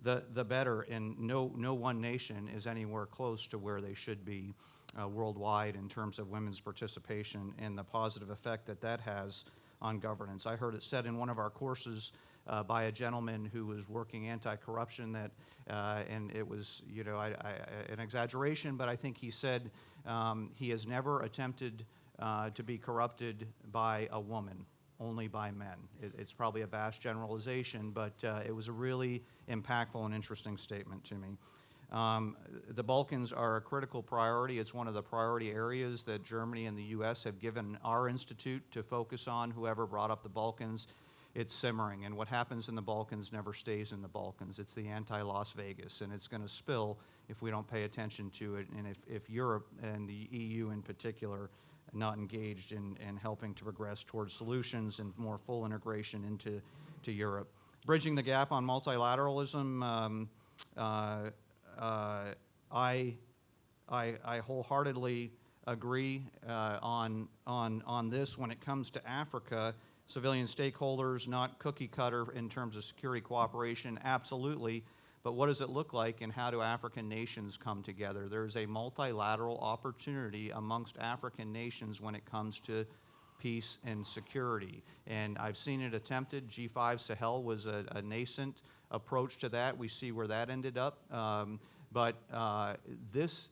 the better, and no one nation is anywhere close to where they should be worldwide in terms of women's participation and the positive effect that has on governance. I heard it said in one of our courses by a gentleman who was working anti-corruption that, and it was, you know, an exaggeration, but I think he said he has never attempted to be corrupted by a woman, only by men. It's probably a vast generalization, but it was a really impactful and interesting statement to me. The Balkans are a critical priority. It's one of the priority areas that Germany and the US have given our institute to focus on. Whoever brought up the Balkans, it's simmering. And what happens in the Balkans never stays in the Balkans. It's the anti-Las Vegas, and it's going to spill if we don't pay attention to it, and if Europe and the EU in particular are not engaged in helping to progress towards solutions and more full integration into Europe. Bridging the gap on multilateralism, I wholeheartedly agree on this. When it comes to Africa, civilian stakeholders, not cookie cutter in terms of security cooperation, absolutely. But what does it look like, and how do African nations come together? There's a multilateral opportunity amongst African nations when it comes to peace and security. And I've seen it attempted. G5 Sahel was a nascent approach to that. We see where that ended up. But this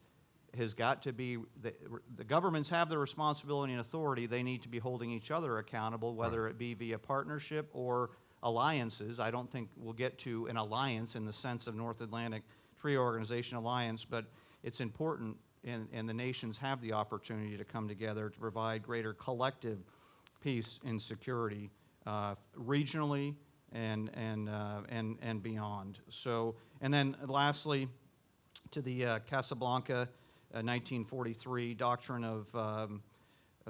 has got to be, the governments have the responsibility and authority. They need to be holding each other accountable, whether it be via partnership or alliances. I don't think we'll get to an alliance in the sense of North Atlantic Treaty Organization alliance, but it's important, and the nations have the opportunity to come together to provide greater collective peace and security regionally and beyond. So, and then lastly, to the Casablanca 1943 doctrine of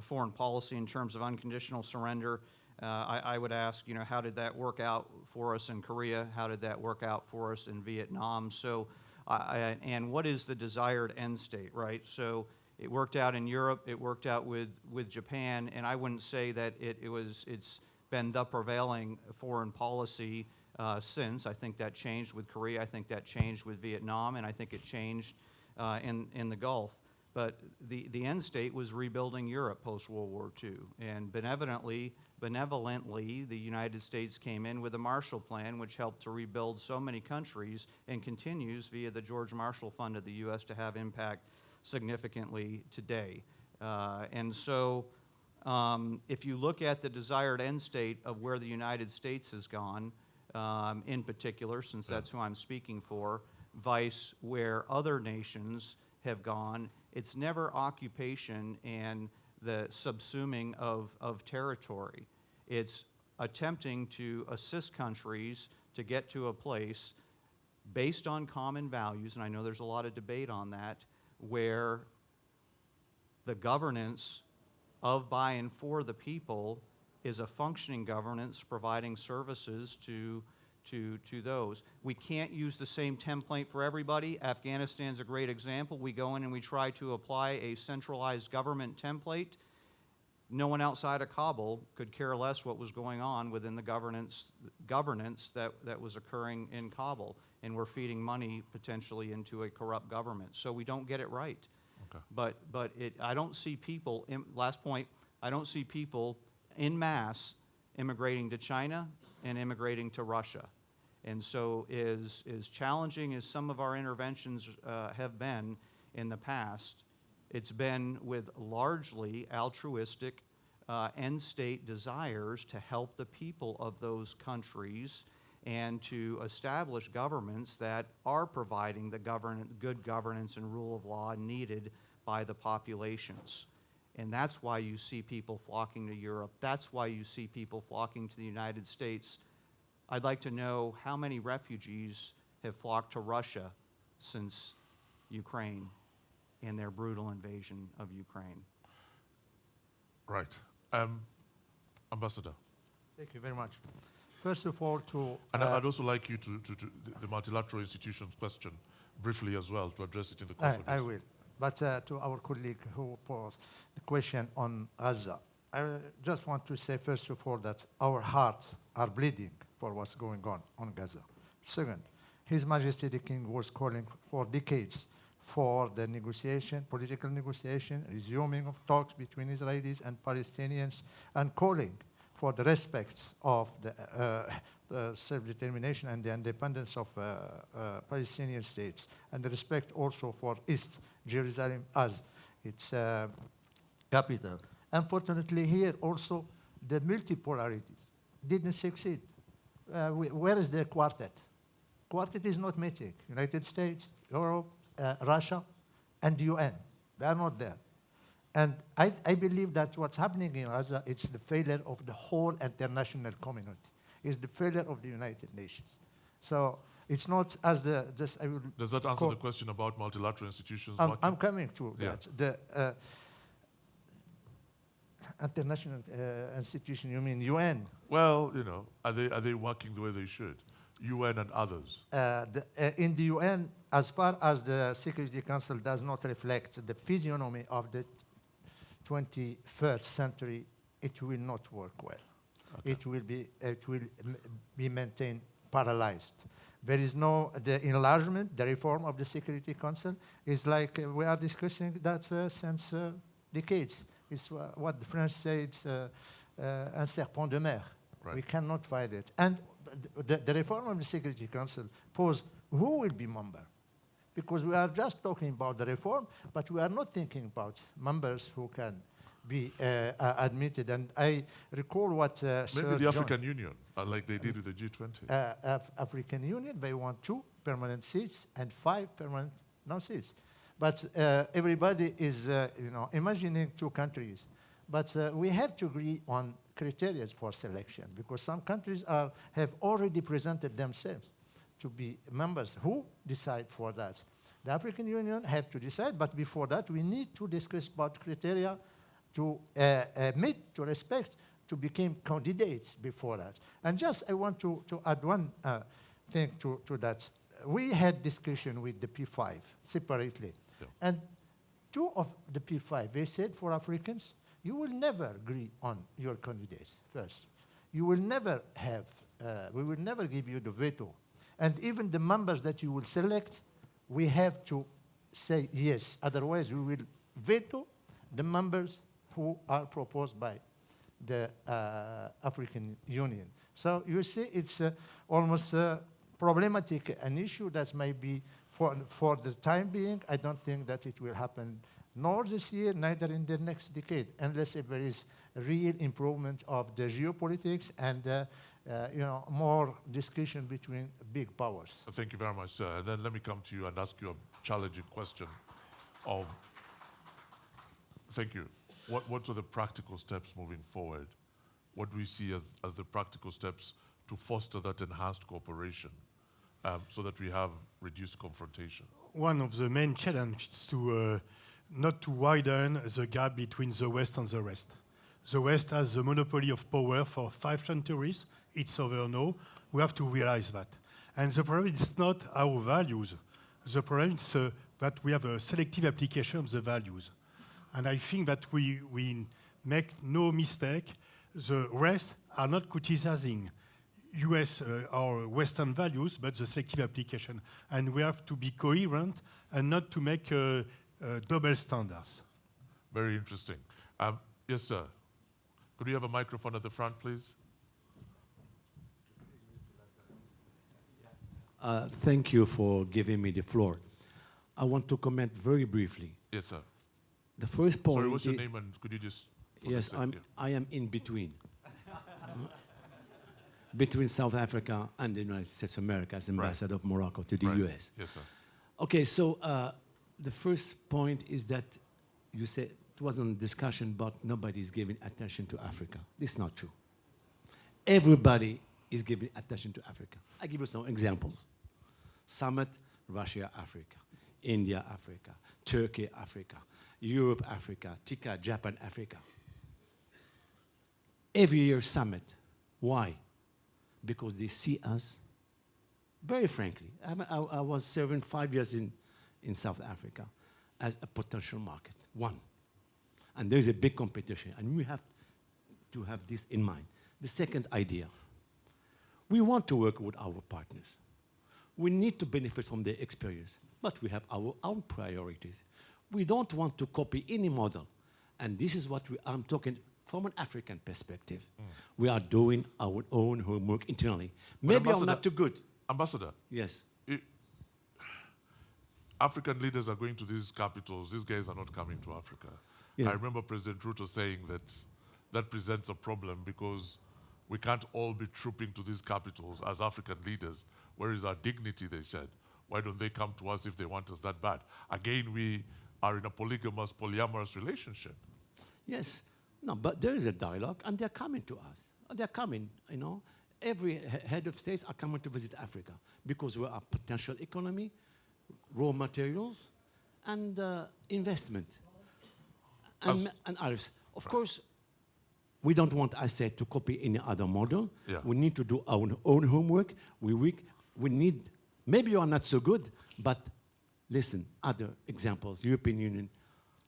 foreign policy in terms of unconditional surrender, I would ask, you know, how did that work out for us in Korea? How did that work out for us in Vietnam? So, and what is the desired end state, right? So it worked out in Europe, it worked out with Japan, and I wouldn't say that it's been the prevailing foreign policy since. I think that changed with Korea, I think that changed with Vietnam, and I think it changed in the Gulf. But the end state was rebuilding Europe post-World War II. And benevolently, the United States came in with a Marshall Plan, which helped to rebuild so many countries and continues via the George Marshall Fund of the U.S. to have impact significantly today. And so If you look at the desired end state of where the United States has gone, in particular, since that's who I'm speaking for, vice where other nations have gone, it's never occupation and the subsuming of territory. It's attempting to assist countries to get to a place based on common values, and I know there's a lot of debate on that, where the governance of, by, and for the people is a functioning governance providing services to those. We can't use the same template for everybody. Afghanistan's a great example. We go in and we try to apply a centralized government template. No one outside of Kabul could care less what was going on within the governance that was occurring in Kabul, and we're feeding money potentially into a corrupt government. So we don't get it right. Okay. But I don't see people, last point, I don't see people en masse immigrating to China and immigrating to Russia. And so as challenging as some of our interventions have been in the past, it's been with largely altruistic end state desires to help the people of those countries and to establish governments that are providing the good governance and rule of law needed by the populations. And that's why you see people flocking to Europe. That's why you see people flocking to the United States. I'd like to know how many refugees have flocked to Russia since Ukraine and their brutal invasion of Ukraine. Right. Ambassador. Thank you very much. First of all, and I'd also like you to the multilateral institutions question briefly as well, to address it in the course of this. I will. But to our colleague who posed the question on Gaza, I just want to say, first of all, that our hearts are bleeding for what's going on Gaza. Second, His Majesty the King was calling for decades for the negotiation, political negotiation, resuming of talks between Israelis and Palestinians, and calling for the respect of the self-determination and the independence of Palestinian states, and the respect also for East Jerusalem as its capital. Unfortunately, here also the multipolarities didn't succeed. Where is the quartet? Quartet is not meeting. United States, Europe, Russia, and the UN. They are not there. And I believe that what's happening in Gaza, it's the failure of the whole international community. It's the failure of the United Nations. So it's not as just I will. Does that answer the question about multilateral institutions? I'm coming to that. The international institution, you mean UN? Well, you know, are they working the way they should? UN and others. In the UN, as far as the Security Council does not reflect the physiognomy of the 21st century, it will not work well. Okay. It will be maintained paralyzed. There is no the enlargement, the reform of the Security Council is like we are discussing that since decades. It's what the French say, it's un serpent de mer. Right. We cannot fight it. And the reform of the Security Council pose who will be member. Because we are just talking about the reform, but we are not thinking about members who can be admitted. And I recall what maybe the African Union, like they did with the G20. African Union, they want 2 permanent seats and 5 permanent non-seats. But everybody is, imagining 2 countries. But we have to agree on criteria for selection, because some countries have already presented themselves to be members. Who decide for that? The African Union have to decide, but before that, we need to discuss about criteria to meet, to respect, to become candidates before that. And just I want to add one thing to that. We had discussion with the P5 separately. Yeah. And 2 of the P5, they said for Africans, you will never agree on your candidates first. You will never have, we will never give you the veto. And even the members that you will select, we have to say yes. Otherwise, we will veto the members who are proposed by the African Union. So you see, it's almost problematic, an issue that may be, for the time being, I don't think that it will happen nor this year, neither in the next decade, unless if there is a real improvement of the geopolitics and more discussion between big powers. Thank you very much, sir. And then let me come to you and ask you a challenging question. Thank you. What are the practical steps moving forward? What do we see as the practical steps to foster that enhanced cooperation so that we have reduced confrontation? One of the main challenges is to not to widen the gap between the West and the rest. The West has the monopoly of power for 5 centuries. It's over now. We have to realize that. And the problem is not our values. The problem is that we have a selective application of the values. And I think that we make no mistake. The rest are not criticizing US or Western values, but the selective application. And we have to be coherent and not to make double standards. Very interesting. Yes, sir. Could we have a microphone at the front, please? Thank you for giving me the floor. I want to comment very briefly. Yes, sir. The first point. Sorry, what's your name, and could you just? Yes, I am in between. Between South Africa and the United States of America as ambassador of Morocco to the US. Yes, sir. Okay, so the first point is that you said it wasn't a discussion, but nobody is giving attention to Africa. This is not true. Everybody is giving attention to Africa. I give you some examples. Summit, Russia, Africa. India, Africa. Turkey, Africa. Europe, Africa. TICA, Japan, Africa. Every year summit. Why? Because they see us, very frankly, I was serving 5 years in South Africa as a potential market, one. And there is a big competition, and we have to have this in mind. The second idea, we want to work with our partners. We need to benefit from their experience, but we have our own priorities. We don't want to copy any model, and this is what I'm talking from an African perspective. We are doing our own homework internally. Maybe I'm not too good. Ambassador. Yes. African leaders are going to these capitals. These guys are not coming to Africa. Yeah. I remember President Ruto saying that presents a problem because we can't all be trooping to these capitals as African leaders. Where is our dignity, they said. Why don't they come to us if they want us that bad? Again, we are in a polyamorous relationship. Yes. No, but there is a dialogue, and they're coming to us. They're coming, you know. Every head of states are coming to visit Africa because we are a potential economy, raw materials, and investment, and others. Of course, we don't want, I said, to copy any other model. Yeah. We need to do our own homework. We need, maybe you are not so good, but listen, other examples, European Union,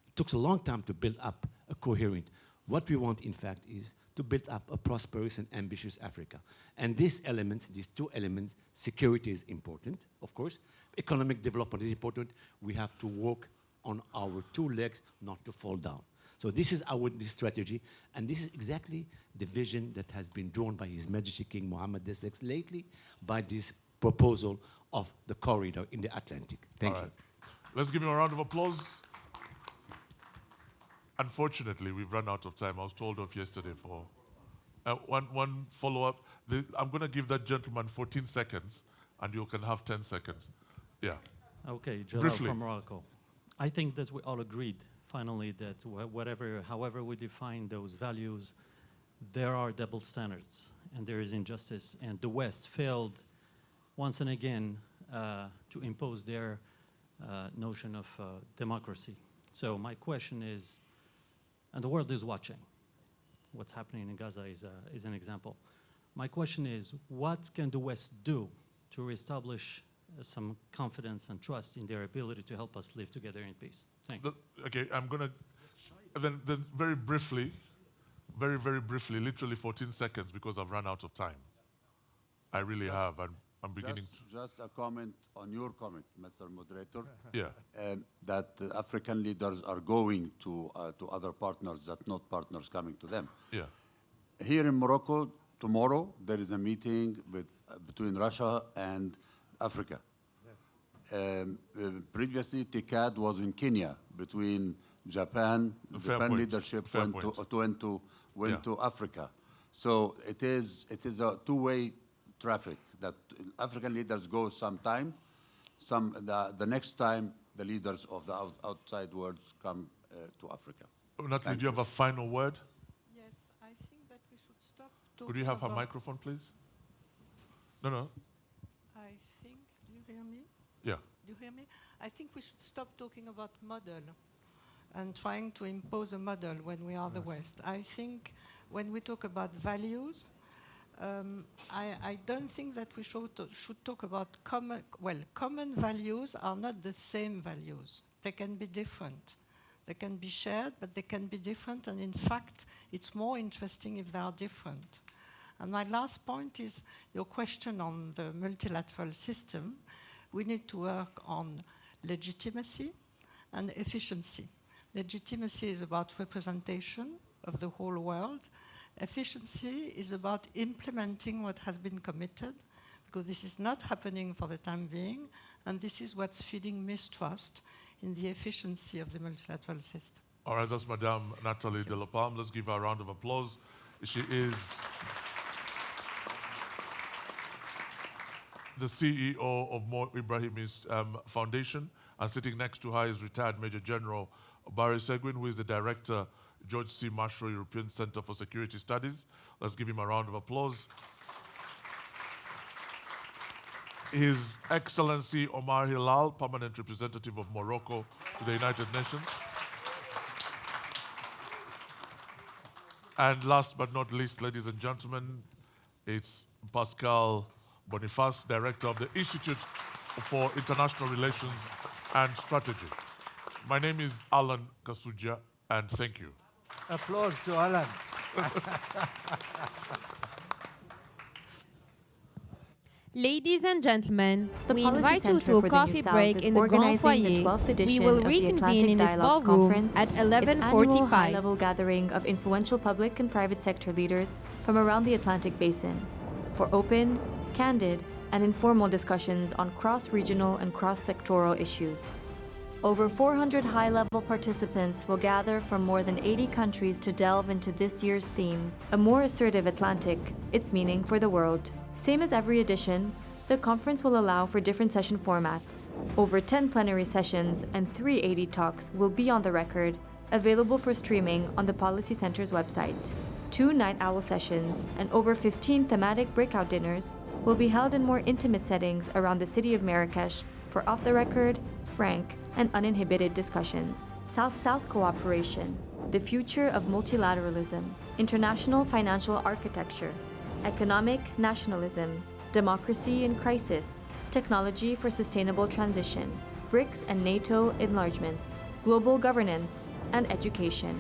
it took a long time to build up a coherent. What we want, in fact, is to build up a prosperous and ambitious Africa. And these elements, these two elements, security is important, of course. Economic development is important. We have to walk on our two legs, not to fall down. So this is this strategy, and this is exactly the vision that has been drawn by His Majesty King Mohammed VI lately by this proposal of the corridor in the Atlantic. Thank you. Let's give him a round of applause. Unfortunately, we've run out of time. I was told off yesterday for one follow-up. I'm going to give that gentleman 14 seconds, and you can have 10 seconds. Yeah. Okay, Jalal Briefly. from Morocco. I think that we all agreed, finally, that however we define those values, there are double standards, and there is injustice, and the West failed once and again to impose their notion of democracy. So my question is, and the world is watching. What's happening in Gaza is an example. My question is, what can the West do to reestablish some confidence and trust in their ability to help us live together in peace? Thank you. Okay, I'm going to, then very briefly, very briefly, literally 14 seconds because I've run out of time. I really have. I'm beginning to. Just a comment on your comment, Mr. Moderator. Yeah. That African leaders are going to other partners that not partners coming to them. Yeah. Here in Morocco, tomorrow, there is a meeting between Russia and Africa. Previously, TICAD was in Kenya between Japan Fair Japan point. leadership Fair went to Africa. So it is a two-way traffic that African leaders go sometime, the next time the leaders of the outside world come to Africa. Natalie, do you have a final word? Yes, I think that we should stop talking Could you have a about- microphone, please? No. I think, do you hear me? Yeah. Do you hear me? I think we should stop talking about model and trying to impose a model when we are the West. I think when we talk about values, I don't think that we should talk about common values are not the same values. They can be different. They can be shared, but they can be different, and in fact, it's more interesting if they are different. And my last point is your question on the multilateral system. We need to work on legitimacy and efficiency. Legitimacy is about representation of the whole world. Efficiency is about implementing what has been committed, because this is not happening for the time being, and this is what's feeding mistrust in the efficiency of the multilateral system. All right, that's Madame Nathalie de la Palme. Let's give her a round of applause. She is the CEO of Mo Ibrahim's Foundation, and sitting next to her is retired Major General Barry Seguin, who is the Director, George C. Marshall European Center for Security Studies. Let's give him a round of applause. His Excellency Omar Hilal, Permanent Representative of Morocco to the United Nations. And last but not least, ladies and gentlemen, it's Pascal Boniface, Director of the Institute for International Relations and Strategy. My name is Alan Kasuja, and thank you. Applause to Alan. Ladies and gentlemen, The we Policy invite you Center to a for the coffee New South break is in the Grand organizing the Foyer. 12th edition We will of the reconvene Atlantic in this Dialogues ballroom Conference, at its annual 11:45. high-level gathering of influential public and private sector leaders from around the Atlantic Basin for open, candid, and informal discussions on cross-regional and cross-sectoral issues. Over 400 high-level participants will gather from more than 80 countries to delve into this year's theme, a more assertive Atlantic, its meaning for the world. Same as every edition, the conference will allow for different session formats. Over 10 plenary sessions and 3 AD talks will be on the record, available for streaming on the Policy Center's website. 2 night owl sessions and over 15 thematic breakout dinners will be held in more intimate settings around the city of Marrakesh for off-the-record, frank, and uninhibited discussions. South-South cooperation, the future of multilateralism, international financial architecture, economic nationalism, democracy in crisis, technology for sustainable transition, BRICS and NATO enlargements, global governance, and education.